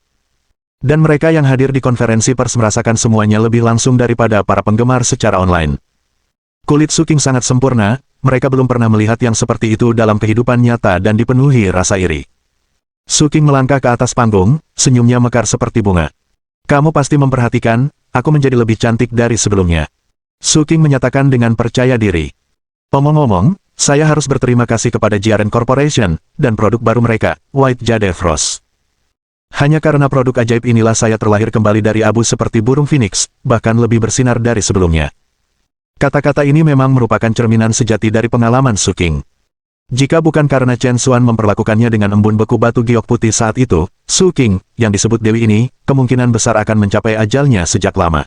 Dan mereka yang hadir di konferensi pers merasakan semuanya lebih langsung daripada para penggemar secara online. Kulit Su King sangat sempurna, mereka belum pernah melihat yang seperti itu dalam kehidupan nyata dan dipenuhi rasa iri. Su King melangkah ke atas panggung, senyumnya mekar seperti bunga. Kamu pasti memperhatikan, aku menjadi lebih cantik dari sebelumnya. Su King menyatakan dengan percaya diri. Omong-omong, saya harus berterima kasih kepada JRN Corporation, dan produk baru mereka, White Jade Frost. Hanya karena produk ajaib inilah saya terlahir kembali dari abu seperti burung phoenix, bahkan lebih bersinar dari sebelumnya. Kata-kata ini memang merupakan cerminan sejati dari pengalaman Su King. Jika bukan karena Chen Xuan memperlakukannya dengan embun beku batu giok putih saat itu, Su King, yang disebut Dewi ini, kemungkinan besar akan mencapai ajalnya sejak lama.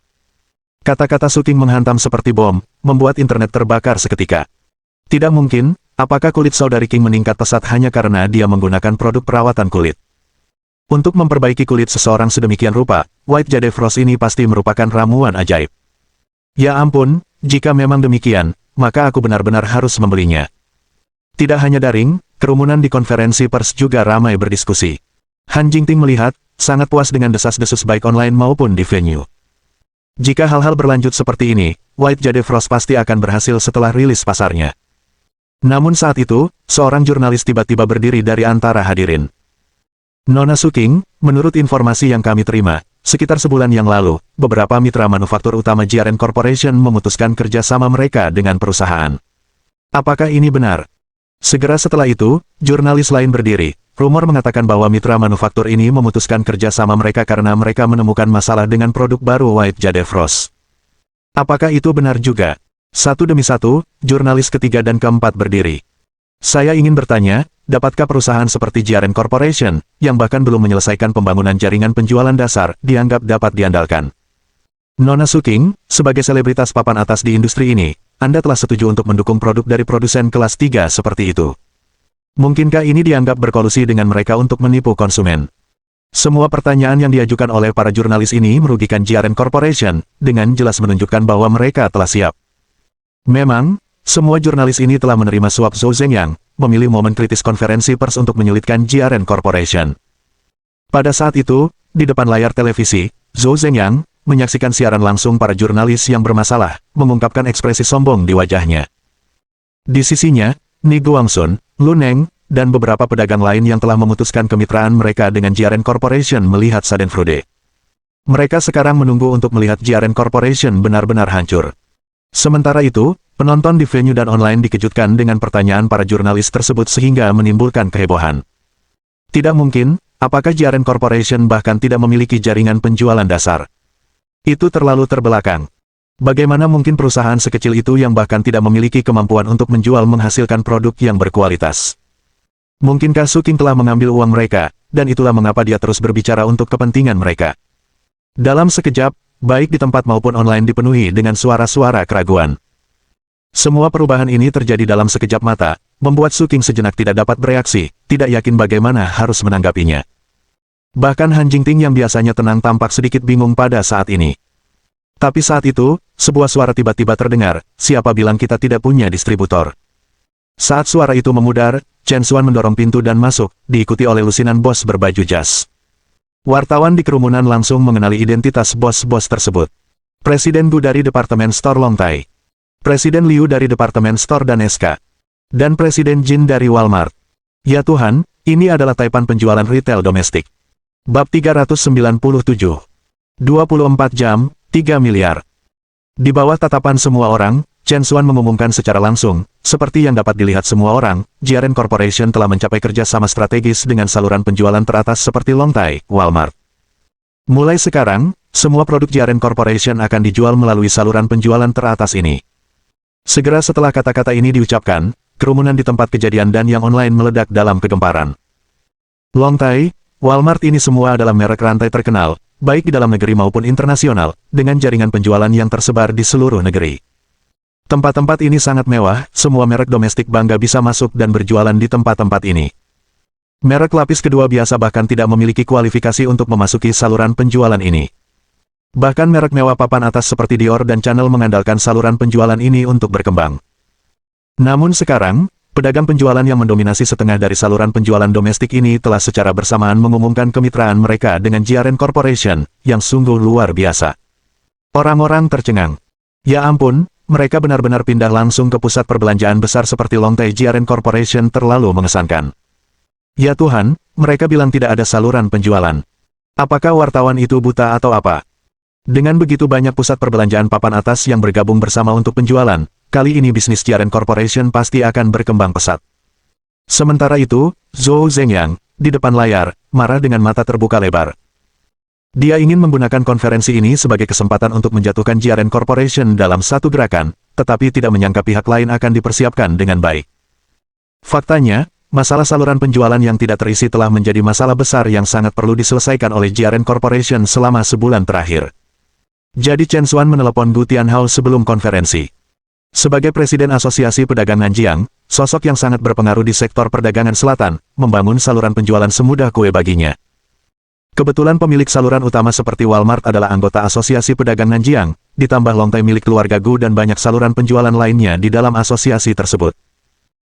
Kata-kata Su King menghantam seperti bom, membuat internet terbakar seketika. Tidak mungkin, apakah kulit saudari King meningkat pesat hanya karena dia menggunakan produk perawatan kulit? Untuk memperbaiki kulit seseorang sedemikian rupa, White Jade Frost ini pasti merupakan ramuan ajaib. Ya ampun, jika memang demikian, maka aku benar-benar harus membelinya. Tidak hanya daring, kerumunan di konferensi pers juga ramai berdiskusi. Han Jingting melihat, sangat puas dengan desas-desus baik online maupun di venue. Jika hal-hal berlanjut seperti ini, White Jade Frost pasti akan berhasil setelah rilis pasarnya. Namun saat itu, seorang jurnalis tiba-tiba berdiri dari antara hadirin. Nona Su King, menurut informasi yang kami terima, sekitar sebulan yang lalu, beberapa mitra manufaktur utama JRN Corporation memutuskan kerjasama mereka dengan perusahaan. Apakah ini benar? Segera setelah itu, jurnalis lain berdiri. Rumor mengatakan bahwa mitra manufaktur ini memutuskan kerjasama mereka karena mereka menemukan masalah dengan produk baru White Jade Frost. Apakah itu benar juga? Satu demi satu, jurnalis ketiga dan keempat berdiri. Saya ingin bertanya, dapatkah perusahaan seperti JRN Corporation, yang bahkan belum menyelesaikan pembangunan jaringan penjualan dasar, dianggap dapat diandalkan? Nona Su King, sebagai selebritas papan atas di industri ini, Anda telah setuju untuk mendukung produk dari produsen kelas 3 seperti itu. Mungkinkah ini dianggap berkolusi dengan mereka untuk menipu konsumen? Semua pertanyaan yang diajukan oleh para jurnalis ini merugikan JRN Corporation, dengan jelas menunjukkan bahwa mereka telah siap. Memang, semua jurnalis ini telah menerima suap Zhou Zhengyang, memilih momen kritis konferensi pers untuk menyulitkan JRN Corporation. Pada saat itu, di depan layar televisi, Zhou Zhengyang menyaksikan siaran langsung para jurnalis yang bermasalah, mengungkapkan ekspresi sombong di wajahnya. Di sisinya, Ni Guangxun, Lu Neng, dan beberapa pedagang lain yang telah memutuskan kemitraan mereka dengan JRN Corporation melihat Schadenfreude. Mereka sekarang menunggu untuk melihat JRN Corporation benar-benar hancur. Sementara itu, penonton di venue dan online dikejutkan dengan pertanyaan para jurnalis tersebut sehingga menimbulkan kehebohan. Tidak mungkin, apakah JRN Corporation bahkan tidak memiliki jaringan penjualan dasar? Itu terlalu terbelakang. Bagaimana mungkin perusahaan sekecil itu yang bahkan tidak memiliki kemampuan untuk menjual menghasilkan produk yang berkualitas? Mungkinkah Su King telah mengambil uang mereka, dan itulah mengapa dia terus berbicara untuk kepentingan mereka? Dalam sekejap, baik di tempat maupun online dipenuhi dengan suara-suara keraguan. Semua perubahan ini terjadi dalam sekejap mata, membuat Su King sejenak tidak dapat bereaksi, tidak yakin bagaimana harus menanggapinya. Bahkan Han Jingting yang biasanya tenang tampak sedikit bingung pada saat ini. Tapi saat itu, sebuah suara tiba-tiba terdengar, siapa bilang kita tidak punya distributor? Saat suara itu memudar, Chen Xuan mendorong pintu dan masuk, diikuti oleh lusinan bos berbaju jas. Wartawan di kerumunan langsung mengenali identitas bos-bos tersebut. Presiden Gu dari Departemen Store Longtai. Presiden Liu dari Departemen Store dan SK. Dan Presiden Jin dari Walmart. Ya Tuhan, ini adalah taipan penjualan retail domestik. Bab 397. 24 jam, 3 miliar. Di bawah tatapan semua orang, Chen Xuan mengumumkan secara langsung, seperti yang dapat dilihat semua orang, JRN Corporation telah mencapai kerjasama strategis dengan saluran penjualan teratas seperti Longtai, Walmart. Mulai sekarang, semua produk JRN Corporation akan dijual melalui saluran penjualan teratas ini. Segera setelah kata-kata ini diucapkan, kerumunan di tempat kejadian dan yang online meledak dalam kegemparan. Longtai, Walmart ini semua adalah merek rantai terkenal, baik di dalam negeri maupun internasional, dengan jaringan penjualan yang tersebar di seluruh negeri. Tempat-tempat ini sangat mewah, semua merek domestik bangga bisa masuk dan berjualan di tempat-tempat ini. Merek lapis kedua biasa bahkan tidak memiliki kualifikasi untuk memasuki saluran penjualan ini. Bahkan merek mewah papan atas seperti Dior dan Chanel mengandalkan saluran penjualan ini untuk berkembang. Namun sekarang, pedagang penjualan yang mendominasi setengah dari saluran penjualan domestik ini telah secara bersamaan mengumumkan kemitraan mereka dengan JRN Corporation, yang sungguh luar biasa. Orang-orang tercengang. Ya ampun, mereka benar-benar pindah langsung ke pusat perbelanjaan besar seperti Longtai Jiaren Corporation terlalu mengesankan. Ya Tuhan, mereka bilang tidak ada saluran penjualan. Apakah wartawan itu buta atau apa? Dengan begitu banyak pusat perbelanjaan papan atas yang bergabung bersama untuk penjualan, kali ini bisnis Jiaren Corporation pasti akan berkembang pesat. Sementara itu, Zhou Zhengyang, di depan layar, marah dengan mata terbuka lebar. Dia ingin menggunakan konferensi ini sebagai kesempatan untuk menjatuhkan Jiaren Corporation dalam satu gerakan, tetapi tidak menyangka pihak lain akan dipersiapkan dengan baik. Faktanya, masalah saluran penjualan yang tidak terisi telah menjadi masalah besar yang sangat perlu diselesaikan oleh Jiaren Corporation selama sebulan terakhir. Jadi Chen Xuan menelepon Gu Tianhao sebelum konferensi. Sebagai Presiden Asosiasi Pedagang Nanjiang, sosok yang sangat berpengaruh di sektor perdagangan selatan, membangun saluran penjualan semudah kue baginya. Kebetulan pemilik saluran utama seperti Walmart adalah anggota Asosiasi Pedagang Nanjiang, ditambah Longtai milik keluarga Gu dan banyak saluran penjualan lainnya di dalam asosiasi tersebut.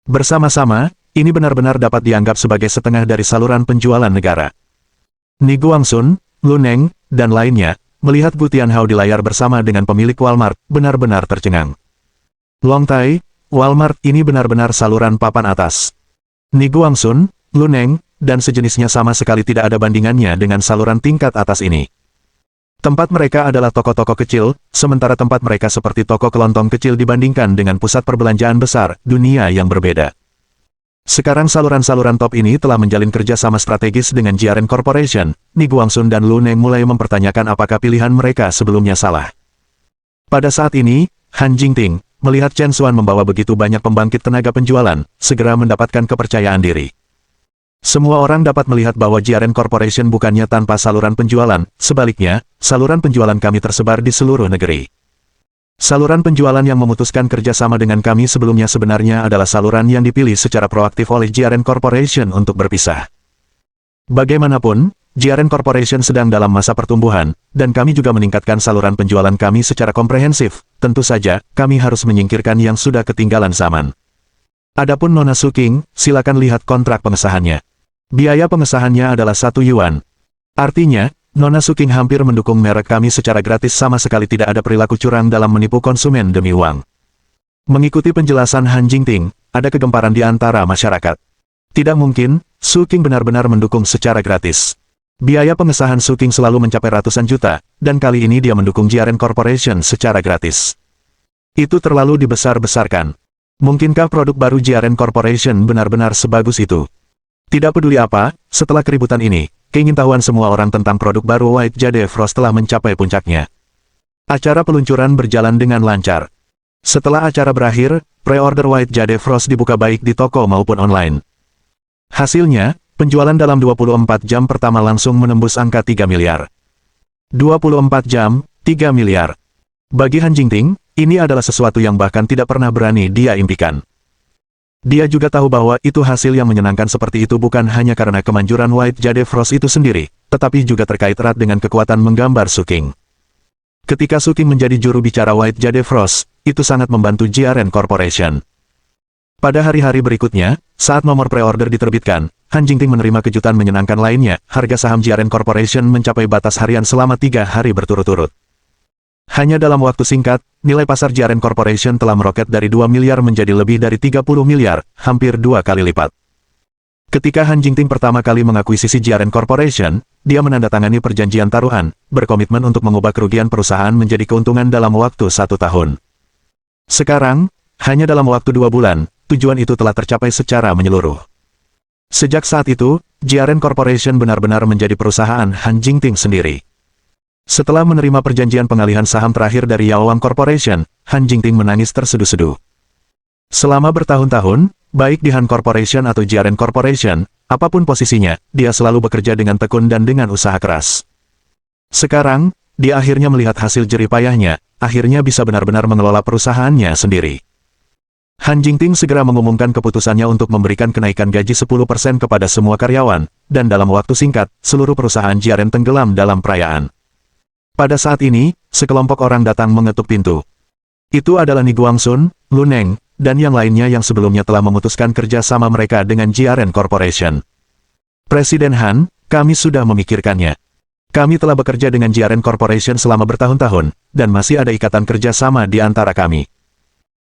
Bersama-sama, ini benar-benar dapat dianggap sebagai setengah dari saluran penjualan negara. Ni Guangxun, Lu Neng, dan lainnya, melihat Gu Tianhao di layar bersama dengan pemilik Walmart, benar-benar tercengang. Longtai, Walmart ini benar-benar saluran papan atas. Ni Guangxun, Lu Neng, dan sejenisnya sama sekali tidak ada bandingannya dengan saluran tingkat atas ini. Tempat mereka adalah toko-toko kecil, sementara tempat mereka seperti toko kelontong kecil dibandingkan dengan pusat perbelanjaan besar, dunia yang berbeda. Sekarang saluran-saluran top ini telah menjalin kerjasama strategis dengan Jiaren Corporation. Ni Guangxun dan Lu Neng mulai mempertanyakan apakah pilihan mereka sebelumnya salah. Pada saat ini, Han Jingting, melihat Chen Xuan membawa begitu banyak pembangkit tenaga penjualan, segera mendapatkan kepercayaan diri. Semua orang dapat melihat bahwa Jiaren Corporation bukannya tanpa saluran penjualan, sebaliknya, saluran penjualan kami tersebar di seluruh negeri. Saluran penjualan yang memutuskan kerjasama dengan kami sebelumnya sebenarnya adalah saluran yang dipilih secara proaktif oleh Jiaren Corporation untuk berpisah. Bagaimanapun, Jiaren Corporation sedang dalam masa pertumbuhan, dan kami juga meningkatkan saluran penjualan kami secara komprehensif. Tentu saja, kami harus menyingkirkan yang sudah ketinggalan zaman. Adapun Nona Suking, silakan lihat kontrak pengesahannya. Biaya pengesahannya adalah 1 yuan. Artinya, Nona Suking hampir mendukung merek kami secara gratis, sama sekali tidak ada perilaku curang dalam menipu konsumen demi uang. Mengikuti penjelasan Han Jingting, ada kegemparan di antara masyarakat. Tidak mungkin, Suking benar-benar mendukung secara gratis. Biaya pengesahan Suking selalu mencapai ratusan juta, dan kali ini dia mendukung Jiaren Corporation secara gratis. Itu terlalu dibesar-besarkan. Mungkinkah produk baru Jiaren Corporation benar-benar sebagus itu? Tidak peduli apa, setelah keributan ini, keingintahuan semua orang tentang produk baru White Jade Frost telah mencapai puncaknya. Acara peluncuran berjalan dengan lancar. Setelah acara berakhir, pre-order White Jade Frost dibuka baik di toko maupun online. Hasilnya, penjualan dalam 24 jam pertama langsung menembus angka 3 miliar. 24 jam, 3 miliar. Bagi Han Jingting, ini adalah sesuatu yang bahkan tidak pernah berani dia impikan. Dia juga tahu bahwa itu hasil yang menyenangkan seperti itu bukan hanya karena kemanjuran White Jade Frost itu sendiri, tetapi juga terkait erat dengan kekuatan menggambar Suking. Ketika Suking menjadi juru bicara White Jade Frost, itu sangat membantu Jiaren Corporation. Pada hari-hari berikutnya, saat nomor pre-order diterbitkan, Han Jingting menerima kejutan menyenangkan lainnya, harga saham Jiaren Corporation mencapai batas harian selama 3 hari berturut-turut. Hanya dalam waktu singkat, nilai pasar Jiaren Corporation telah meroket dari 2 miliar menjadi lebih dari 30 miliar, hampir 2 kali lipat. Ketika Han Jingting pertama kali mengakuisisi Jiaren Corporation, dia menandatangani perjanjian taruhan, berkomitmen untuk mengubah kerugian perusahaan menjadi keuntungan dalam waktu 1 tahun. Sekarang, hanya dalam waktu 2 bulan, tujuan itu telah tercapai secara menyeluruh. Sejak saat itu, Jiaren Corporation benar-benar menjadi perusahaan Han Jingting sendiri. Setelah menerima perjanjian pengalihan saham terakhir dari Yaoang Corporation, Han Jingting menangis terseduh-seduh. Selama bertahun-tahun, baik di Han Corporation atau Jiaren Corporation, apapun posisinya, dia selalu bekerja dengan tekun dan dengan usaha keras. Sekarang, dia akhirnya melihat hasil jerih payahnya, akhirnya bisa benar-benar mengelola perusahaannya sendiri. Han Jingting segera mengumumkan keputusannya untuk memberikan kenaikan gaji 10% kepada semua karyawan, dan dalam waktu singkat, seluruh perusahaan Jiaren tenggelam dalam perayaan. Pada saat ini, sekelompok orang datang mengetuk pintu. Itu adalah Ni Guangxun, Lu Neng, dan yang lainnya yang sebelumnya telah memutuskan kerja sama mereka dengan Jiaren Corporation. Presiden Han, kami sudah memikirkannya. Kami telah bekerja dengan Jiaren Corporation selama bertahun-tahun, dan masih ada ikatan kerja sama di antara kami.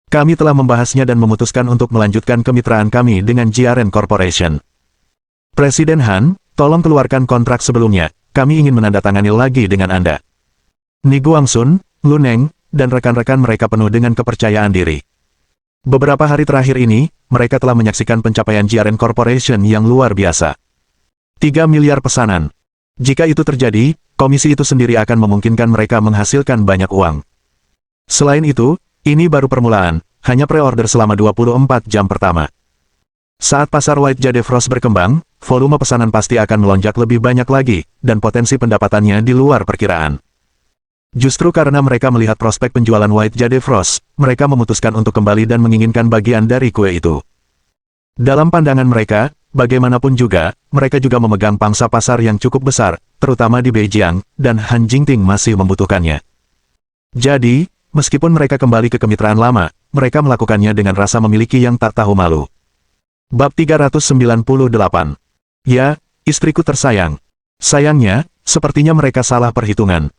Kami telah membahasnya dan memutuskan untuk melanjutkan kemitraan kami dengan JRN Corporation. Presiden Han, tolong keluarkan kontrak sebelumnya, kami ingin menandatangani lagi dengan Anda. Ni Guangsun, Lu Neng, dan rekan-rekan mereka penuh dengan kepercayaan diri. Beberapa hari terakhir ini, mereka telah menyaksikan pencapaian JRN Corporation yang luar biasa. 3 miliar pesanan. Jika itu terjadi, komisi itu sendiri akan memungkinkan mereka menghasilkan banyak uang. Selain itu, ini baru permulaan, hanya pre-order selama 24 jam pertama. Saat pasar White Jade Frost berkembang, volume pesanan pasti akan melonjak lebih banyak lagi, dan potensi pendapatannya di luar perkiraan. Justru karena mereka melihat prospek penjualan White Jade Frost, mereka memutuskan untuk kembali dan menginginkan bagian dari kue itu. Dalam pandangan mereka, bagaimanapun juga, mereka juga memegang pangsa pasar yang cukup besar, terutama di Beijing, dan Han Jingting masih membutuhkannya. Jadi, meskipun mereka kembali ke kemitraan lama, mereka melakukannya dengan rasa memiliki yang tak tahu malu. Bab 398. Ya, istriku tersayang. Sayangnya, sepertinya mereka salah perhitungan.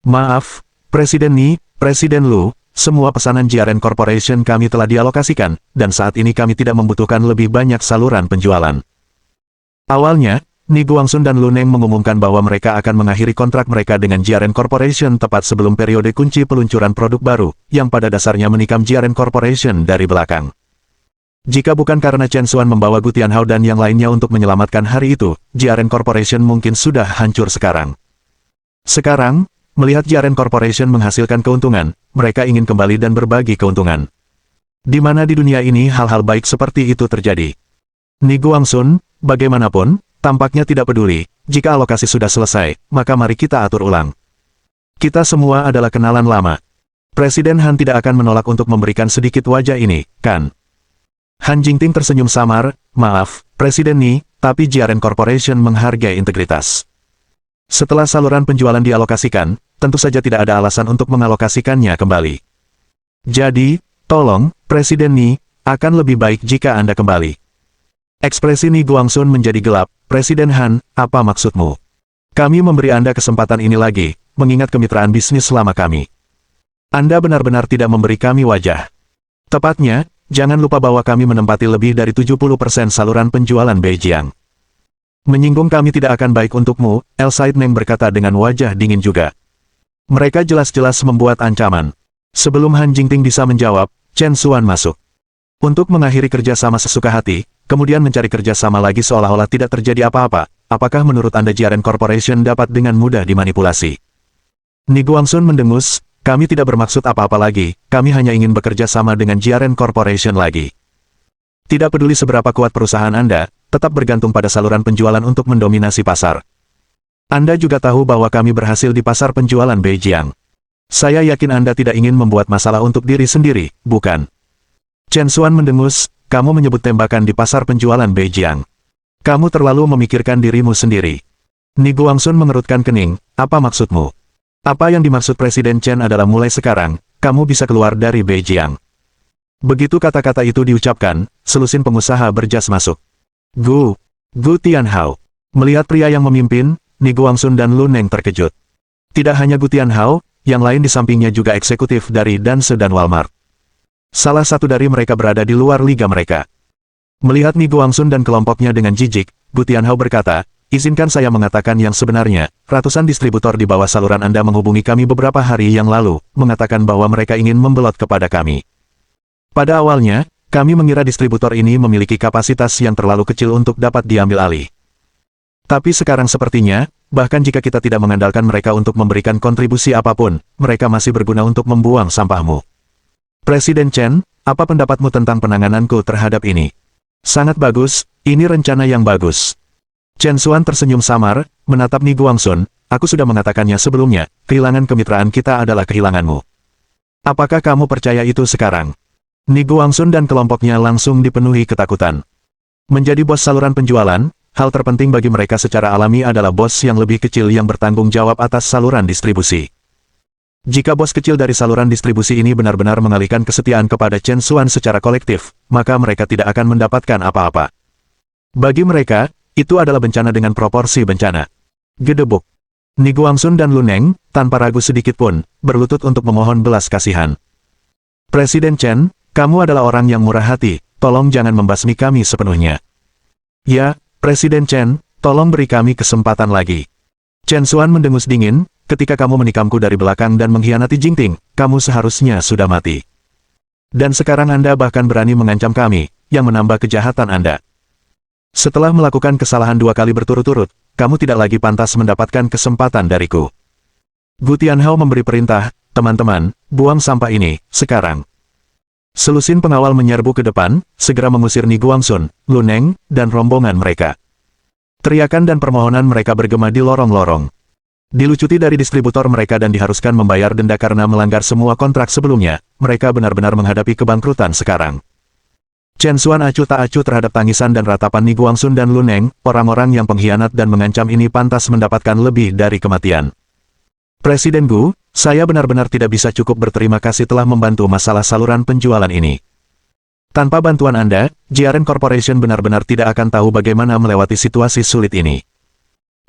Maaf, Presiden Ni, Presiden Lu, semua pesanan JRN Corporation kami telah dialokasikan, dan saat ini kami tidak membutuhkan lebih banyak saluran penjualan. Awalnya, Ni Guangsun dan Lu Neng mengumumkan bahwa mereka akan mengakhiri kontrak mereka dengan JRN Corporation tepat sebelum periode kunci peluncuran produk baru, yang pada dasarnya menikam JRN Corporation dari belakang. Jika bukan karena Chen Xuan membawa Gu Tianhao dan yang lainnya untuk menyelamatkan hari itu, JRN Corporation mungkin sudah hancur sekarang. Sekarang, melihat JRN Corporation menghasilkan keuntungan, mereka ingin kembali dan berbagi keuntungan. Di mana di dunia ini hal-hal baik seperti itu terjadi? Ni Guangsun, bagaimanapun, tampaknya tidak peduli, jika alokasi sudah selesai, maka mari kita atur ulang. Kita semua adalah kenalan lama. Presiden Han tidak akan menolak untuk memberikan sedikit wajah ini, kan? Han Jingting tersenyum samar, maaf, Presiden Ni, tapi JRN Corporation menghargai integritas. Setelah saluran penjualan dialokasikan, tentu saja tidak ada alasan untuk mengalokasikannya kembali. Jadi, tolong, Presiden Ni, akan lebih baik jika Anda kembali. Ekspresi Ni Guangsun menjadi gelap. Presiden Han, apa maksudmu? Kami memberi Anda kesempatan ini lagi, mengingat kemitraan bisnis selama kami. Anda benar-benar tidak memberi kami wajah. Tepatnya, jangan lupa bahwa kami menempati lebih dari 70% saluran penjualan Beijing. Menyinggung kami tidak akan baik untukmu, El Said Neng berkata dengan wajah dingin juga. Mereka jelas-jelas membuat ancaman. Sebelum Han Jingting bisa menjawab, Chen Xuan masuk. Untuk mengakhiri kerjasama sesuka hati, kemudian mencari kerjasama lagi seolah-olah tidak terjadi apa-apa, apakah menurut Anda JRN Corporation dapat dengan mudah dimanipulasi? Ni Guangsun mendengus, kami tidak bermaksud apa-apa lagi, kami hanya ingin bekerja sama dengan JRN Corporation lagi. Tidak peduli seberapa kuat perusahaan Anda, tetap bergantung pada saluran penjualan untuk mendominasi pasar. Anda juga tahu bahwa kami berhasil di pasar penjualan Beijing. Saya yakin Anda tidak ingin membuat masalah untuk diri sendiri, bukan? Chen Xuan mendengus, kamu menyebut tembakan di pasar penjualan Beijing. Kamu terlalu memikirkan dirimu sendiri. Ni Guangsun mengerutkan kening, apa maksudmu? Apa yang dimaksud Presiden Chen adalah mulai sekarang, kamu bisa keluar dari Beijing. Begitu kata-kata itu diucapkan, selusin pengusaha berjas masuk. Gu Tianhao. Melihat pria yang memimpin, Ni Guangsun dan Lu Neng terkejut. Tidak hanya Gu Tianhao, yang lain di sampingnya juga eksekutif dari Danse dan Walmart. Salah satu dari mereka berada di luar liga mereka. Melihat Ni Guangsun dan kelompoknya dengan jijik, Gu Tianhao berkata, izinkan saya mengatakan yang sebenarnya, ratusan distributor di bawah saluran Anda menghubungi kami beberapa hari yang lalu, mengatakan bahwa mereka ingin membelot kepada kami. Pada awalnya, kami mengira distributor ini memiliki kapasitas yang terlalu kecil untuk dapat diambil alih. Tapi sekarang sepertinya, bahkan jika kita tidak mengandalkan mereka untuk memberikan kontribusi apapun, mereka masih berguna untuk membuang sampahmu. Presiden Chen, apa pendapatmu tentang penangananku terhadap ini? Sangat bagus, ini rencana yang bagus. Chen Xuan tersenyum samar, menatap Ni Guangsun, aku sudah mengatakannya sebelumnya, kehilangan kemitraan kita adalah kehilanganmu. Apakah kamu percaya itu sekarang? Ni Guangsun dan kelompoknya langsung dipenuhi ketakutan. Menjadi bos saluran penjualan, hal terpenting bagi mereka secara alami adalah bos yang lebih kecil yang bertanggung jawab atas saluran distribusi. Jika bos kecil dari saluran distribusi ini benar-benar mengalihkan kesetiaan kepada Chen Xuan secara kolektif, maka mereka tidak akan mendapatkan apa-apa. Bagi mereka, itu adalah bencana dengan proporsi bencana. Gedebuk. Ni Guangsun dan Lu Neng, tanpa ragu sedikit pun, berlutut untuk memohon belas kasihan. Presiden Chen, Kamu adalah orang yang murah hati, tolong jangan membasmi kami sepenuhnya. Ya, Presiden Chen, tolong beri kami kesempatan lagi. Chen Xuan mendengus dingin, ketika kamu menikamku dari belakang dan mengkhianati Jingting, kamu seharusnya sudah mati. Dan sekarang Anda bahkan berani mengancam kami, yang menambah kejahatan Anda. Setelah melakukan kesalahan 2 kali berturut-turut, kamu tidak lagi pantas mendapatkan kesempatan dariku. Gu Tianhao memberi perintah, teman-teman, buang sampah ini, sekarang. Selusin pengawal menyerbu ke depan, segera mengusir Ni Guangxun, Lu Neng, dan rombongan mereka. Teriakan dan permohonan mereka bergema di lorong-lorong. Dilucuti dari distributor mereka dan diharuskan membayar denda karena melanggar semua kontrak sebelumnya, mereka benar-benar menghadapi kebangkrutan sekarang. Chen Xuan acuh tak acuh terhadap tangisan dan ratapan Ni Guangxun dan Lu Neng, orang-orang yang pengkhianat dan mengancam ini pantas mendapatkan lebih dari kematian. Presiden Gu, saya benar-benar tidak bisa cukup berterima kasih telah membantu masalah saluran penjualan ini. Tanpa bantuan Anda, JRN Corporation benar-benar tidak akan tahu bagaimana melewati situasi sulit ini.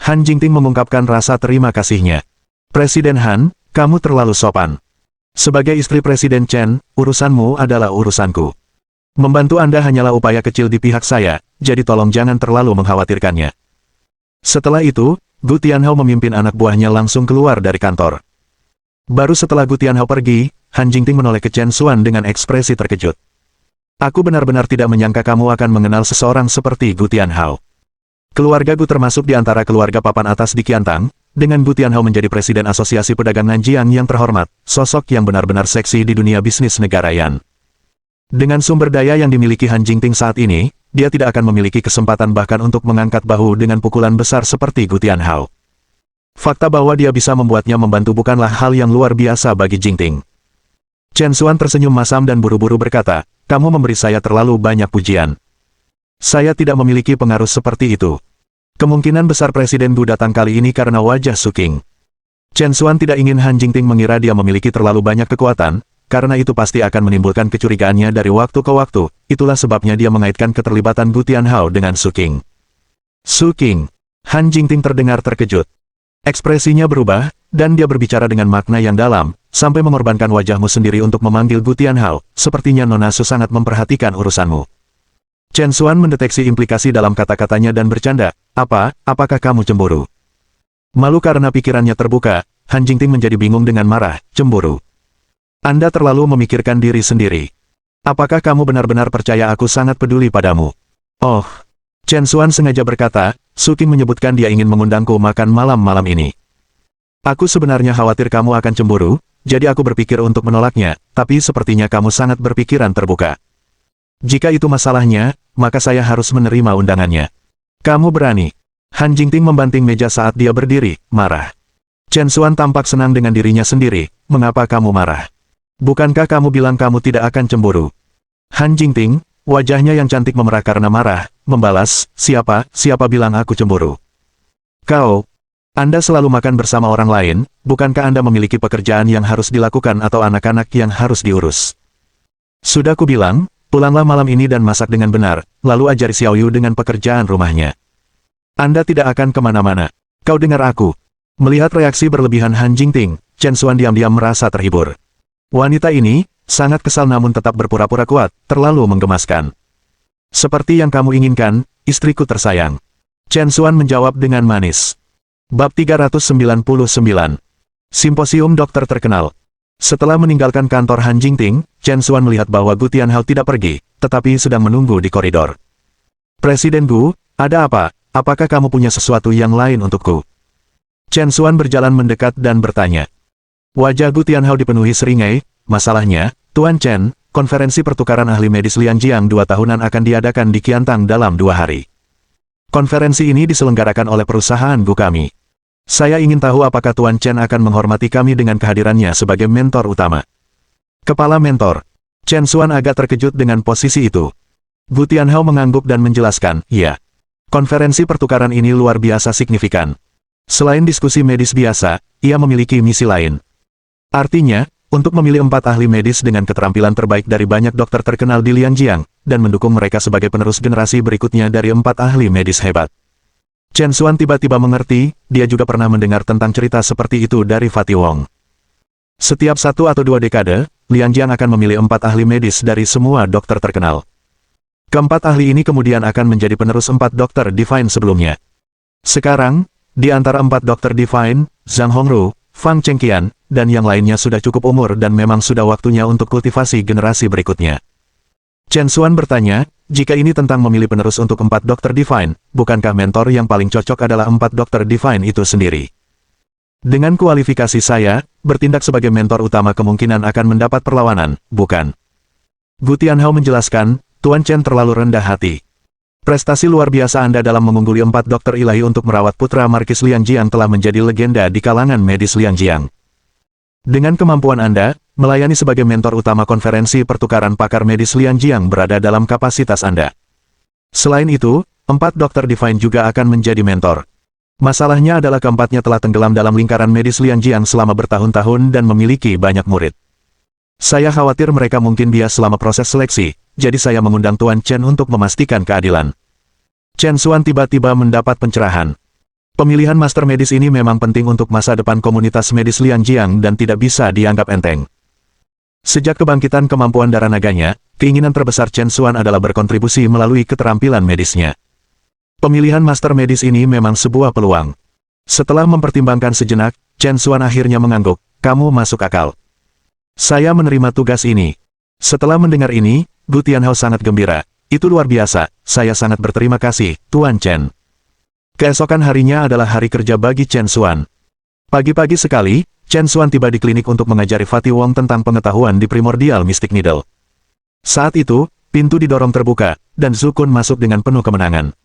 Han Jingting mengungkapkan rasa terima kasihnya. Presiden Han, kamu terlalu sopan. Sebagai istri Presiden Chen, urusanmu adalah urusanku. Membantu Anda hanyalah upaya kecil di pihak saya, jadi tolong jangan terlalu mengkhawatirkannya. Setelah itu, Gu Tianhao memimpin anak buahnya langsung keluar dari kantor. Baru setelah Gu Tianhao pergi, Han Jingting menoleh ke Chen Xuan dengan ekspresi terkejut. Aku benar-benar tidak menyangka kamu akan mengenal seseorang seperti Gu Tianhao. Keluarga Gu termasuk di antara keluarga papan atas di Qiantang, dengan Gu Tianhao menjadi presiden Asosiasi Pedagang Nanjiang yang terhormat, sosok yang benar-benar seksi di dunia bisnis negara Yan. Dengan sumber daya yang dimiliki Han Jingting saat ini, dia tidak akan memiliki kesempatan bahkan untuk mengangkat bahu dengan pukulan besar seperti Gu Tianhao. Fakta bahwa dia bisa membuatnya membantu bukanlah hal yang luar biasa bagi Jingting. Chen Xuan tersenyum masam dan buru-buru berkata, kamu memberi saya terlalu banyak pujian. Saya tidak memiliki pengaruh seperti itu. Kemungkinan besar Presiden Gu datang kali ini karena wajah Su Qing. Chen Xuan tidak ingin Han Jingting mengira dia memiliki terlalu banyak kekuatan, karena itu pasti akan menimbulkan kecurigaannya dari waktu ke waktu, itulah sebabnya dia mengaitkan keterlibatan Gu Tianhao dengan Su Qing. Su Qing. Han Jingting terdengar terkejut. Ekspresinya berubah, dan dia berbicara dengan makna yang dalam, sampai mengorbankan wajahmu sendiri untuk memanggil Gu Tianhao, sepertinya Nona Su sangat memperhatikan urusanmu. Chen Xuan mendeteksi implikasi dalam kata-katanya dan bercanda, apakah kamu cemburu? Malu karena pikirannya terbuka, Han Jingting menjadi bingung dengan marah, cemburu. Anda terlalu memikirkan diri sendiri. Apakah kamu benar-benar percaya aku sangat peduli padamu? Oh, Chen Xuan sengaja berkata, Su Qing menyebutkan dia ingin mengundangku makan malam-malam ini. Aku sebenarnya khawatir kamu akan cemburu, jadi aku berpikir untuk menolaknya, tapi sepertinya kamu sangat berpikiran terbuka. Jika itu masalahnya, maka saya harus menerima undangannya. Kamu berani. Han Jingting membanting meja saat dia berdiri, marah. Chen Xuan tampak senang dengan dirinya sendiri, mengapa kamu marah? Bukankah kamu bilang kamu tidak akan cemburu? Han Jingting, wajahnya yang cantik memerah karena marah, membalas, siapa bilang aku cemburu? Kau, Anda selalu makan bersama orang lain, bukankah Anda memiliki pekerjaan yang harus dilakukan atau anak-anak yang harus diurus? Sudah kubilang, pulanglah malam ini dan masak dengan benar, lalu ajari Xiao Yu dengan pekerjaan rumahnya. Anda tidak akan kemana-mana. Kau dengar aku. Melihat reaksi berlebihan Han Jingting, Chen Xuan diam-diam merasa terhibur. Wanita ini, sangat kesal namun tetap berpura-pura kuat, terlalu menggemaskan. Seperti yang kamu inginkan, istriku tersayang. Chen Xuan menjawab dengan manis. Bab 399. Simposium Dokter Terkenal. Setelah meninggalkan kantor Han Jingting, Chen Xuan melihat bahwa Gu Tianhao tidak pergi, tetapi sedang menunggu di koridor. Presiden Gu, ada apa? Apakah kamu punya sesuatu yang lain untukku? Chen Xuan berjalan mendekat dan bertanya. Wajah Gu Tianhao dipenuhi seringai, masalahnya, Tuan Chen, konferensi pertukaran ahli medis Lianjiang 2 tahunan akan diadakan di Qiantang dalam 2 hari. Konferensi ini diselenggarakan oleh perusahaan Gu kami. Saya ingin tahu apakah Tuan Chen akan menghormati kami dengan kehadirannya sebagai mentor utama. Kepala mentor. Chen Xuan agak terkejut dengan posisi itu. Gu Tianhao mengangguk dan menjelaskan, iya. Konferensi pertukaran ini luar biasa signifikan. Selain diskusi medis biasa, ia memiliki misi lain. Artinya, untuk memilih 4 ahli medis dengan keterampilan terbaik dari banyak dokter terkenal di Lianjiang, dan mendukung mereka sebagai penerus generasi berikutnya dari 4 ahli medis hebat. Chen Xuan tiba-tiba mengerti, dia juga pernah mendengar tentang cerita seperti itu dari Fatih Wong. Setiap 1 atau 2 dekade, Liangjiang akan memilih 4 ahli medis dari semua dokter terkenal. Keempat ahli ini kemudian akan menjadi penerus 4 dokter Divine sebelumnya. Sekarang, di antara 4 dokter Divine, Zhang Hongru, Fang Chengqian, dan yang lainnya sudah cukup umur dan memang sudah waktunya untuk kultivasi generasi berikutnya. Chen Xuan bertanya, jika ini tentang memilih penerus untuk 4 dokter Divine, bukankah mentor yang paling cocok adalah 4 dokter Divine itu sendiri? Dengan kualifikasi saya, bertindak sebagai mentor utama kemungkinan akan mendapat perlawanan, bukan? Gu Tianhao menjelaskan, Tuan Chen terlalu rendah hati. Prestasi luar biasa Anda dalam mengungguli 4 dokter ilahi untuk merawat putra Markis Liangjiang telah menjadi legenda di kalangan medis Liangjiang. Dengan kemampuan Anda, melayani sebagai mentor utama konferensi pertukaran pakar medis Liangjiang berada dalam kapasitas Anda. Selain itu, 4 dokter Divine juga akan menjadi mentor. Masalahnya adalah keempatnya telah tenggelam dalam lingkaran medis Liangjiang selama bertahun-tahun dan memiliki banyak murid. Saya khawatir mereka mungkin bias selama proses seleksi, jadi saya mengundang Tuan Chen untuk memastikan keadilan. Chen Xuan tiba-tiba mendapat pencerahan. Pemilihan master medis ini memang penting untuk masa depan komunitas medis Liangjiang dan tidak bisa dianggap enteng. Sejak kebangkitan kemampuan darah naganya, keinginan terbesar Chen Xuan adalah berkontribusi melalui keterampilan medisnya. Pemilihan master medis ini memang sebuah peluang. Setelah mempertimbangkan sejenak, Chen Xuan akhirnya mengangguk, kamu masuk akal. Saya menerima tugas ini. Setelah mendengar ini, Gu Tianhao sangat gembira. Itu luar biasa, saya sangat berterima kasih, Tuan Chen. Keesokan harinya adalah hari kerja bagi Chen Xuan. Pagi-pagi sekali, Chen Xuan tiba di klinik untuk mengajari Fatih Wong tentang pengetahuan di Primordial Mystic Needle. Saat itu, pintu didorong terbuka, dan Zhu Kun masuk dengan penuh kemenangan.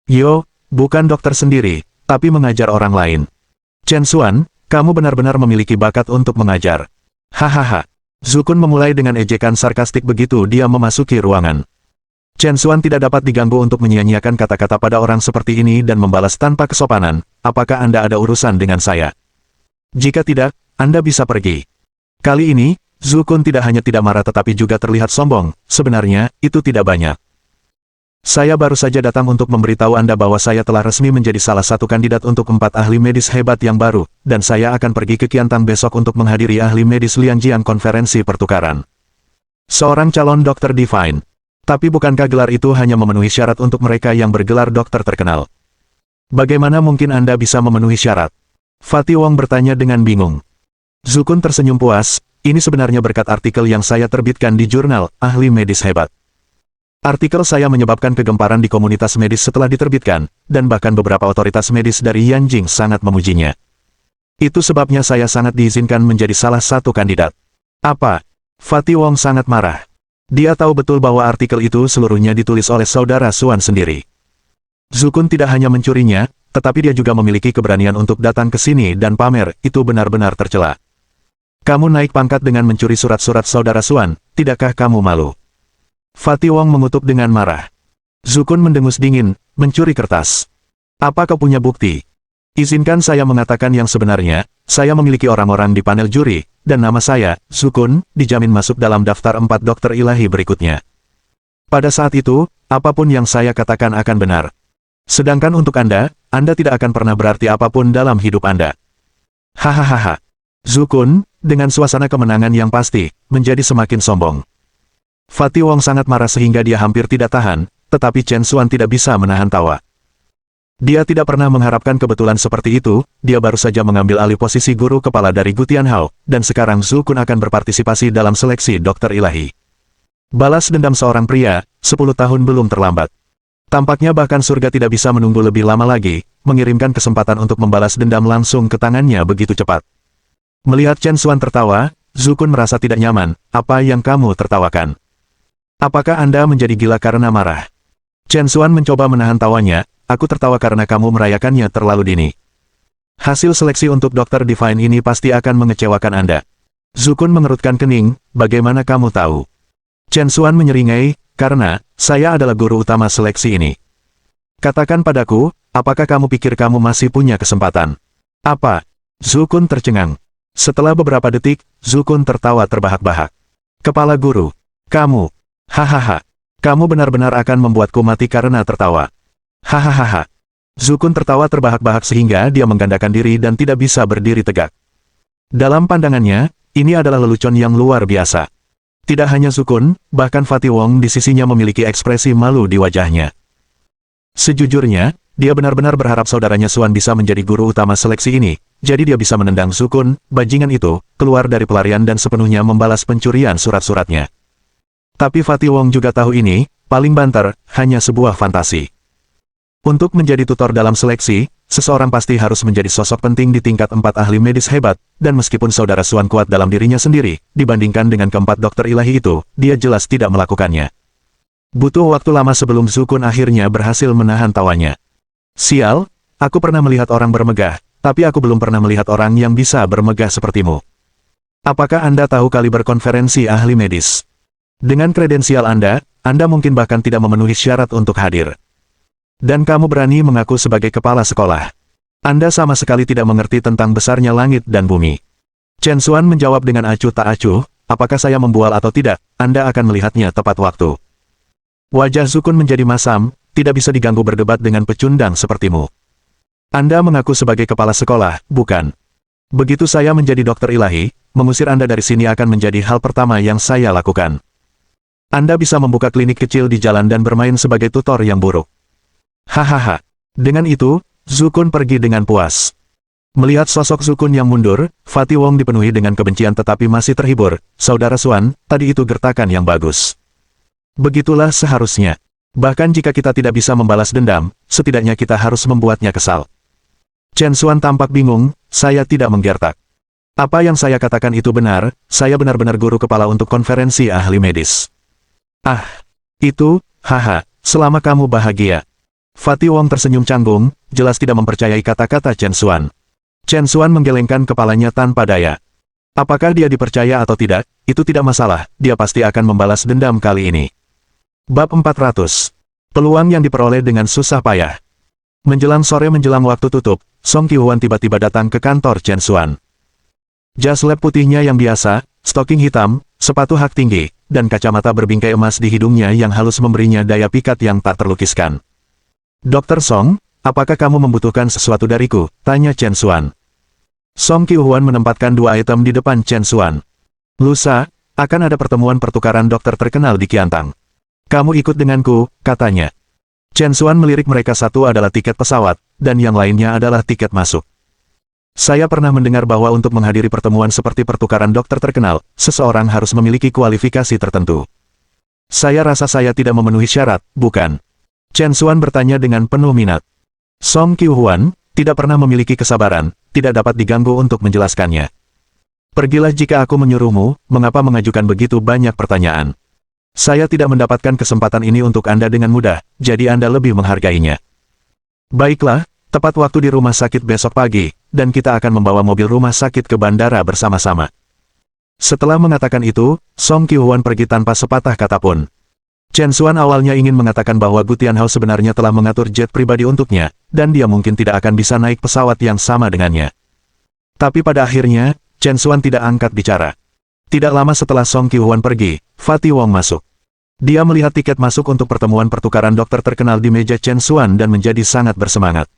Yo, bukan dokter sendiri, tapi mengajar orang lain. Chen Xuan, kamu benar-benar memiliki bakat untuk mengajar. Hahaha. Zhu Kun memulai dengan ejekan sarkastik begitu dia memasuki ruangan. Chen Xuan tidak dapat diganggu untuk menyia-nyiakan kata-kata pada orang seperti ini dan membalas tanpa kesopanan, apakah Anda ada urusan dengan saya? Jika tidak, Anda bisa pergi. Kali ini, Zhu Kun tidak hanya tidak marah tetapi juga terlihat sombong, sebenarnya, itu tidak banyak. Saya baru saja datang untuk memberitahu Anda bahwa saya telah resmi menjadi salah satu kandidat untuk 4 ahli medis hebat yang baru, dan saya akan pergi ke Qiantang besok untuk menghadiri ahli medis Liangjiang konferensi pertukaran. Seorang calon dokter Divine. Tapi bukankah gelar itu hanya memenuhi syarat untuk mereka yang bergelar dokter terkenal? Bagaimana mungkin Anda bisa memenuhi syarat? Fatih Wong bertanya dengan bingung. Zhu Kun tersenyum puas, ini sebenarnya berkat artikel yang saya terbitkan di jurnal Ahli Medis Hebat. Artikel saya menyebabkan kegemparan di komunitas medis setelah diterbitkan, dan bahkan beberapa otoritas medis dari Yanjing sangat memujinya. Itu sebabnya saya sangat diizinkan menjadi salah satu kandidat. Apa? Fatih Wong sangat marah. Dia tahu betul bahwa artikel itu seluruhnya ditulis oleh saudara Xuan sendiri. Zhu Kun tidak hanya mencurinya, tetapi dia juga memiliki keberanian untuk datang ke sini dan pamer, itu benar-benar tercela. Kamu naik pangkat dengan mencuri surat-surat saudara Xuan, tidakkah kamu malu? Fatih Wong mengutuk dengan marah. Zhu Kun mendengus dingin, mencuri kertas. Apa kau punya bukti? Izinkan saya mengatakan yang sebenarnya, saya memiliki orang-orang di panel juri, dan nama saya, Zhu Kun, dijamin masuk dalam daftar 4 dokter ilahi berikutnya. Pada saat itu, apapun yang saya katakan akan benar. Sedangkan untuk Anda tidak akan pernah berarti apapun dalam hidup Anda. Hahaha. Zhu Kun, dengan suasana kemenangan yang pasti, menjadi semakin sombong. Fatih Wong sangat marah sehingga dia hampir tidak tahan, tetapi Chen Xuan tidak bisa menahan tawa. Dia tidak pernah mengharapkan kebetulan seperti itu, dia baru saja mengambil alih posisi guru kepala dari Gu Tianhao, dan sekarang Zhu Kun akan berpartisipasi dalam seleksi dokter ilahi. Balas dendam seorang pria, 10 tahun belum terlambat. Tampaknya bahkan surga tidak bisa menunggu lebih lama lagi, mengirimkan kesempatan untuk membalas dendam langsung ke tangannya begitu cepat. Melihat Chen Xuan tertawa, Zhu Kun merasa tidak nyaman, apa yang kamu tertawakan? Apakah Anda menjadi gila karena marah? Chen Xuan mencoba menahan tawanya, aku tertawa karena kamu merayakannya terlalu dini. Hasil seleksi untuk dokter Divine ini pasti akan mengecewakan Anda. Zhu Kun mengerutkan kening, bagaimana kamu tahu? Chen Xuan menyeringai, karena, saya adalah guru utama seleksi ini. Katakan padaku, apakah kamu pikir kamu masih punya kesempatan? Apa? Zhu Kun tercengang. Setelah beberapa detik, Zhu Kun tertawa terbahak-bahak. Kepala guru, kamu. Hahaha. Kamu benar-benar akan membuatku mati karena tertawa. Hahaha. Zhu Kun tertawa terbahak-bahak sehingga dia menggandakan diri dan tidak bisa berdiri tegak. Dalam pandangannya, Ini adalah lelucon yang luar biasa. Tidak hanya Zukun, bahkan Fatih Wong di sisinya memiliki ekspresi malu di wajahnya. Sejujurnya, dia benar-benar berharap saudaranya Suan bisa menjadi guru utama seleksi ini, jadi dia bisa menendang Zukun, bajingan itu, keluar dari pelarian dan sepenuhnya membalas pencurian surat-suratnya. Tapi Fatih Wong juga tahu ini, paling banter, hanya sebuah fantasi. Untuk menjadi tutor dalam seleksi, seseorang pasti harus menjadi sosok penting di tingkat 4 ahli medis hebat, dan meskipun saudara Suan kuat dalam dirinya sendiri, dibandingkan dengan keempat dokter ilahi itu, dia jelas tidak melakukannya. Butuh waktu lama sebelum Zukun akhirnya berhasil menahan tawanya. Sial, aku pernah melihat orang bermegah, tapi aku belum pernah melihat orang yang bisa bermegah sepertimu. Apakah Anda tahu kaliber konferensi ahli medis? Dengan kredensial Anda mungkin bahkan tidak memenuhi syarat untuk hadir. Dan kamu berani mengaku sebagai kepala sekolah. Anda sama sekali tidak mengerti tentang besarnya langit dan bumi. Chen Xuan menjawab dengan acuh tak acuh, apakah saya membual atau tidak, Anda akan melihatnya tepat waktu. Wajah Zukun menjadi masam, tidak bisa diganggu berdebat dengan pecundang sepertimu. Anda mengaku sebagai kepala sekolah, bukan? Begitu saya menjadi dokter ilahi, mengusir Anda dari sini akan menjadi hal pertama yang saya lakukan. Anda bisa membuka klinik kecil di jalan dan bermain sebagai tutor yang buruk. Hahaha. Dengan itu, Zukun pergi dengan puas. Melihat sosok Zukun yang mundur, Fatih Wong dipenuhi dengan kebencian tetapi masih terhibur. Saudara Suan, tadi itu gertakan yang bagus. Begitulah seharusnya. Bahkan jika kita tidak bisa membalas dendam, setidaknya kita harus membuatnya kesal. Chen Xuan tampak bingung, saya tidak menggertak. Apa yang saya katakan itu benar, saya benar-benar guru kepala untuk konferensi ahli medis. Ah, itu, haha, selama kamu bahagia. Fatih Wong tersenyum canggung, jelas tidak mempercayai kata-kata Chen Xuan. Chen Xuan menggelengkan kepalanya tanpa daya. Apakah dia dipercaya atau tidak, itu tidak masalah, dia pasti akan membalas dendam kali ini. Bab 400. Peluang yang diperoleh dengan susah payah. Menjelang sore menjelang waktu tutup, Song Qiuhuan tiba-tiba datang ke kantor Chen Xuan. Jas lab putihnya yang biasa, stoking hitam, sepatu hak tinggi, dan kacamata berbingkai emas di hidungnya yang halus memberinya daya pikat yang tak terlukiskan. Dokter Song, apakah kamu membutuhkan sesuatu dariku? Tanya Chen Xuan. Song Qiuhuan menempatkan 2 item di depan Chen Xuan. Lusa, akan ada pertemuan pertukaran dokter terkenal di Qiantang. Kamu ikut denganku, katanya. Chen Xuan melirik mereka, satu adalah tiket pesawat, dan yang lainnya adalah tiket masuk. Saya pernah mendengar bahwa untuk menghadiri pertemuan seperti pertukaran dokter terkenal, seseorang harus memiliki kualifikasi tertentu. Saya rasa saya tidak memenuhi syarat, bukan? Chen Xuan bertanya dengan penuh minat. Song Qiuhuan tidak pernah memiliki kesabaran, tidak dapat diganggu untuk menjelaskannya. Pergilah jika aku menyuruhmu, mengapa mengajukan begitu banyak pertanyaan? Saya tidak mendapatkan kesempatan ini untuk Anda dengan mudah, jadi Anda lebih menghargainya. Baiklah, tepat waktu di rumah sakit besok pagi, dan kita akan membawa mobil rumah sakit ke bandara bersama-sama. Setelah mengatakan itu, Song Qiuhuan pergi tanpa sepatah kata pun. Chen Xuan awalnya ingin mengatakan bahwa Gu Tianhao sebenarnya telah mengatur jet pribadi untuknya, dan dia mungkin tidak akan bisa naik pesawat yang sama dengannya. Tapi pada akhirnya, Chen Xuan tidak angkat bicara. Tidak lama setelah Song Qiuhuan pergi, Fatih Wong masuk. Dia melihat tiket masuk untuk pertemuan pertukaran dokter terkenal di meja Chen Xuan dan menjadi sangat bersemangat.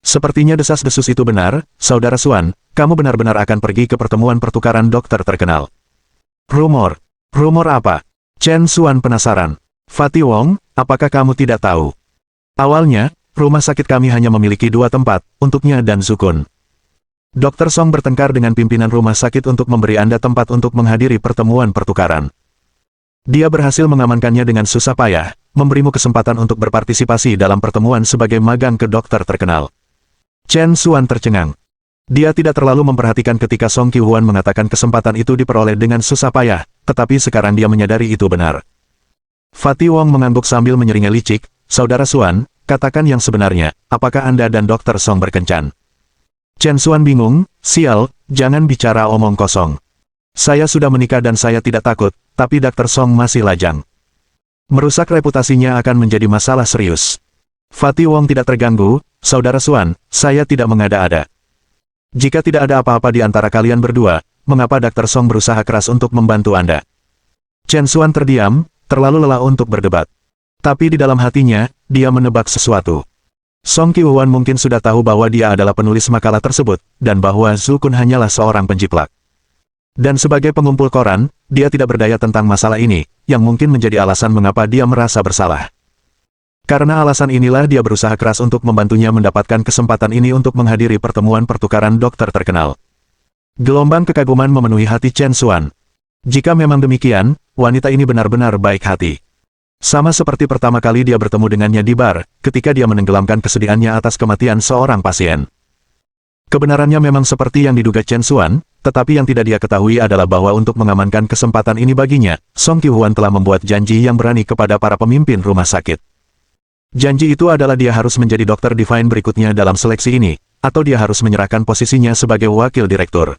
Sepertinya desas-desus itu benar, Saudara Xuan, kamu benar-benar akan pergi ke pertemuan pertukaran dokter terkenal. Rumor? Rumor apa? Chen Xuan penasaran. Fatih Wong, apakah kamu tidak tahu? Awalnya, rumah sakit kami hanya memiliki 2 tempat, untuknya dan Zukun. Dr. Song bertengkar dengan pimpinan rumah sakit untuk memberi Anda tempat untuk menghadiri pertemuan pertukaran. Dia berhasil mengamankannya dengan susah payah, memberimu kesempatan untuk berpartisipasi dalam pertemuan sebagai magang ke dokter terkenal. Chen Xuan tercengang. Dia tidak terlalu memperhatikan ketika Song Qiuhuan mengatakan kesempatan itu diperoleh dengan susah payah, tetapi sekarang dia menyadari itu benar. Fatih Wong mengangguk sambil menyeringai licik, Saudara Xuan, katakan yang sebenarnya, apakah Anda dan Dr. Song berkencan? Chen Xuan bingung, sial, jangan bicara omong kosong. Saya sudah menikah dan saya tidak takut, tapi Dr. Song masih lajang. Merusak reputasinya akan menjadi masalah serius. Fatih Wong tidak terganggu, Saudara Xuan, saya tidak mengada-ada. Jika tidak ada apa-apa di antara kalian berdua, mengapa Dr. Song berusaha keras untuk membantu Anda? Chen Xuan terdiam, terlalu lelah untuk berdebat. Tapi di dalam hatinya, dia menebak sesuatu. Song Qiuhuan mungkin sudah tahu bahwa dia adalah penulis makalah tersebut, dan bahwa Zukun hanyalah seorang penjiplak. Dan sebagai pengumpul koran, dia tidak berdaya tentang masalah ini, yang mungkin menjadi alasan mengapa dia merasa bersalah. Karena alasan inilah dia berusaha keras untuk membantunya mendapatkan kesempatan ini untuk menghadiri pertemuan pertukaran dokter terkenal. Gelombang kekaguman memenuhi hati Chen Xuan. Jika memang demikian, wanita ini benar-benar baik hati. Sama seperti pertama kali dia bertemu dengannya di bar, ketika dia menenggelamkan kesedihannya atas kematian seorang pasien. Kebenarannya memang seperti yang diduga Chen Xuan, tetapi yang tidak dia ketahui adalah bahwa untuk mengamankan kesempatan ini baginya, Song Qiuhuan telah membuat janji yang berani kepada para pemimpin rumah sakit. Janji itu adalah dia harus menjadi dokter Divine berikutnya dalam seleksi ini, atau dia harus menyerahkan posisinya sebagai wakil direktur.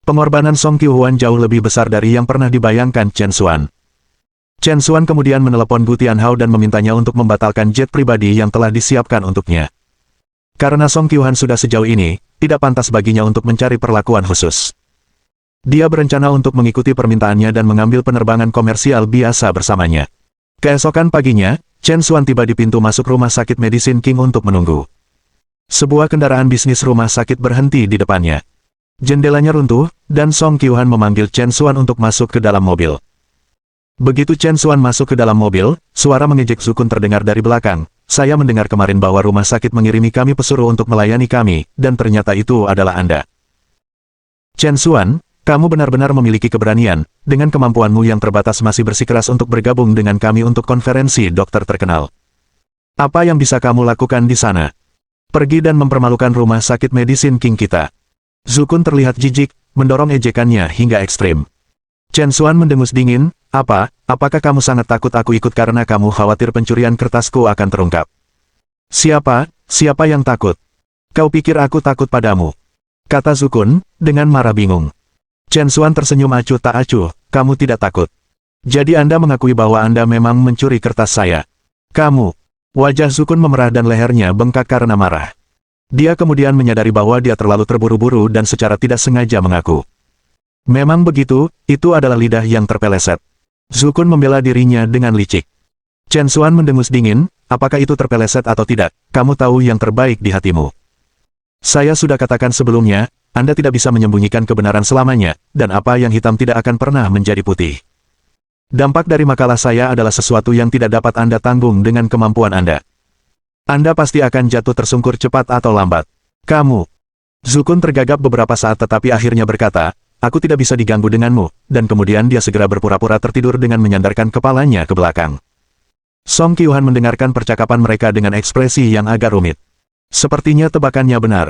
Pengorbanan Song Qiuhuan jauh lebih besar dari yang pernah dibayangkan Chen Xuan. Chen Xuan kemudian menelepon Gu Tianhao dan memintanya untuk membatalkan jet pribadi yang telah disiapkan untuknya. Karena Song Qiuhuan sudah sejauh ini, tidak pantas baginya untuk mencari perlakuan khusus. Dia berencana untuk mengikuti permintaannya dan mengambil penerbangan komersial biasa bersamanya. Keesokan paginya, Chen Xuan tiba di pintu masuk rumah sakit Medicine King untuk menunggu. Sebuah kendaraan bisnis rumah sakit berhenti di depannya. Jendelanya runtuh, dan Song Qiuhuan memanggil Chen Xuan untuk masuk ke dalam mobil. Begitu Chen Xuan masuk ke dalam mobil, suara mengejek Zukun terdengar dari belakang. Saya mendengar kemarin bahwa rumah sakit mengirimi kami pesuruh untuk melayani kami, dan ternyata itu adalah Anda. Chen Xuan, kamu benar-benar memiliki keberanian, dengan kemampuanmu yang terbatas masih bersikeras untuk bergabung dengan kami untuk konferensi dokter terkenal. Apa yang bisa kamu lakukan di sana? Pergi dan mempermalukan rumah sakit Medicine King kita. Zukun terlihat jijik, mendorong ejekannya hingga ekstrim. Chen Xuan mendengus dingin, apakah kamu sangat takut aku ikut karena kamu khawatir pencurian kertasku akan terungkap? Siapa yang takut? Kau pikir aku takut padamu? Kata Zukun, dengan marah bingung. Chen Xuan tersenyum acuh tak acuh, kamu tidak takut. Jadi Anda mengakui bahwa Anda memang mencuri kertas saya. Kamu. Wajah Zukun memerah dan lehernya bengkak karena marah. Dia kemudian menyadari bahwa dia terlalu terburu-buru dan secara tidak sengaja mengaku. Memang begitu, itu adalah lidah yang terpeleset. Zukun membela dirinya dengan licik. Chen Xuan mendengus dingin, apakah itu terpeleset atau tidak, kamu tahu yang terbaik di hatimu. Saya sudah katakan sebelumnya, Anda tidak bisa menyembunyikan kebenaran selamanya, dan apa yang hitam tidak akan pernah menjadi putih. Dampak dari makalah saya adalah sesuatu yang tidak dapat Anda tanggung dengan kemampuan Anda. Anda pasti akan jatuh tersungkur cepat atau lambat. Kamu. Zukun tergagap beberapa saat tetapi akhirnya berkata, aku tidak bisa diganggu denganmu, dan kemudian dia segera berpura-pura tertidur dengan menyandarkan kepalanya ke belakang. Song Qiuhuan mendengarkan percakapan mereka dengan ekspresi yang agak rumit. Sepertinya tebakannya benar.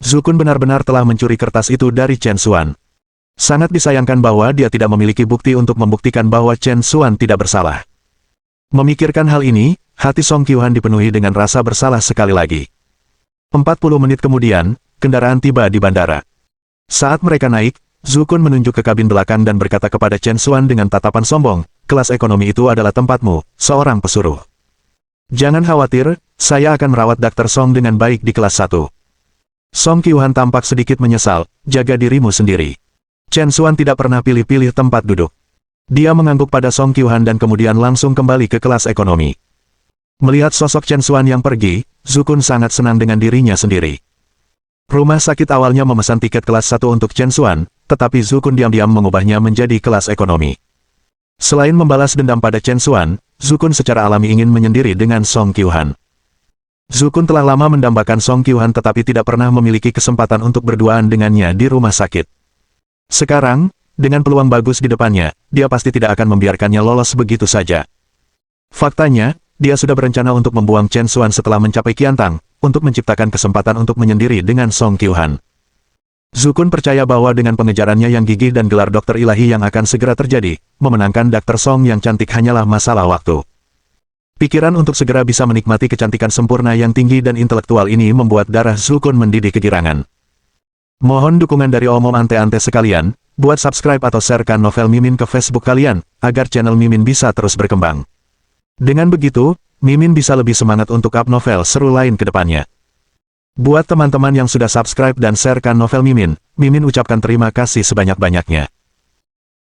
Zukun benar-benar telah mencuri kertas itu dari Chen Xuan. Sangat disayangkan bahwa dia tidak memiliki bukti untuk membuktikan bahwa Chen Xuan tidak bersalah. Memikirkan hal ini, hati Song Qiuhuan dipenuhi dengan rasa bersalah sekali lagi. 40 menit kemudian, kendaraan tiba di bandara. Saat mereka naik, Zukun menunjuk ke kabin belakang dan berkata kepada Chen Xuan dengan tatapan sombong, kelas ekonomi itu adalah tempatmu, seorang pesuruh. Jangan khawatir, saya akan merawat Dr. Song dengan baik di kelas 1. Song Qiuhuan tampak sedikit menyesal, jaga dirimu sendiri. Chen Xuan tidak pernah pilih-pilih tempat duduk. Dia mengangguk pada Song Qiuhuan dan kemudian langsung kembali ke kelas ekonomi. Melihat sosok Chen Xuan yang pergi, Zukun sangat senang dengan dirinya sendiri. Rumah sakit awalnya memesan tiket kelas 1 untuk Chen Xuan, tetapi Zukun diam-diam mengubahnya menjadi kelas ekonomi. Selain membalas dendam pada Chen Xuan, Zukun secara alami ingin menyendiri dengan Song Qiuhuan. Zukun telah lama mendambakan Song Qiuhuan tetapi tidak pernah memiliki kesempatan untuk berduaan dengannya di rumah sakit. Sekarang, dengan peluang bagus di depannya, dia pasti tidak akan membiarkannya lolos begitu saja. Faktanya, dia sudah berencana untuk membuang Chen Xuan setelah mencapai Qiantang, untuk menciptakan kesempatan untuk menyendiri dengan Song Qiuhuan. Zukun percaya bahwa dengan pengejarannya yang gigih dan gelar dokter ilahi yang akan segera terjadi, memenangkan Dr. Song yang cantik hanyalah masalah waktu. Pikiran untuk segera bisa menikmati kecantikan sempurna yang tinggi dan intelektual ini membuat darah Zukun mendidih kegirangan. Mohon dukungan dari omom ante-ante sekalian, buat subscribe atau sharekan novel Mimin ke Facebook kalian, agar channel Mimin bisa terus berkembang. Dengan begitu, Mimin bisa lebih semangat untuk up novel seru lain ke depannya. Buat teman-teman yang sudah subscribe dan sharekan novel Mimin, Mimin ucapkan terima kasih sebanyak-banyaknya.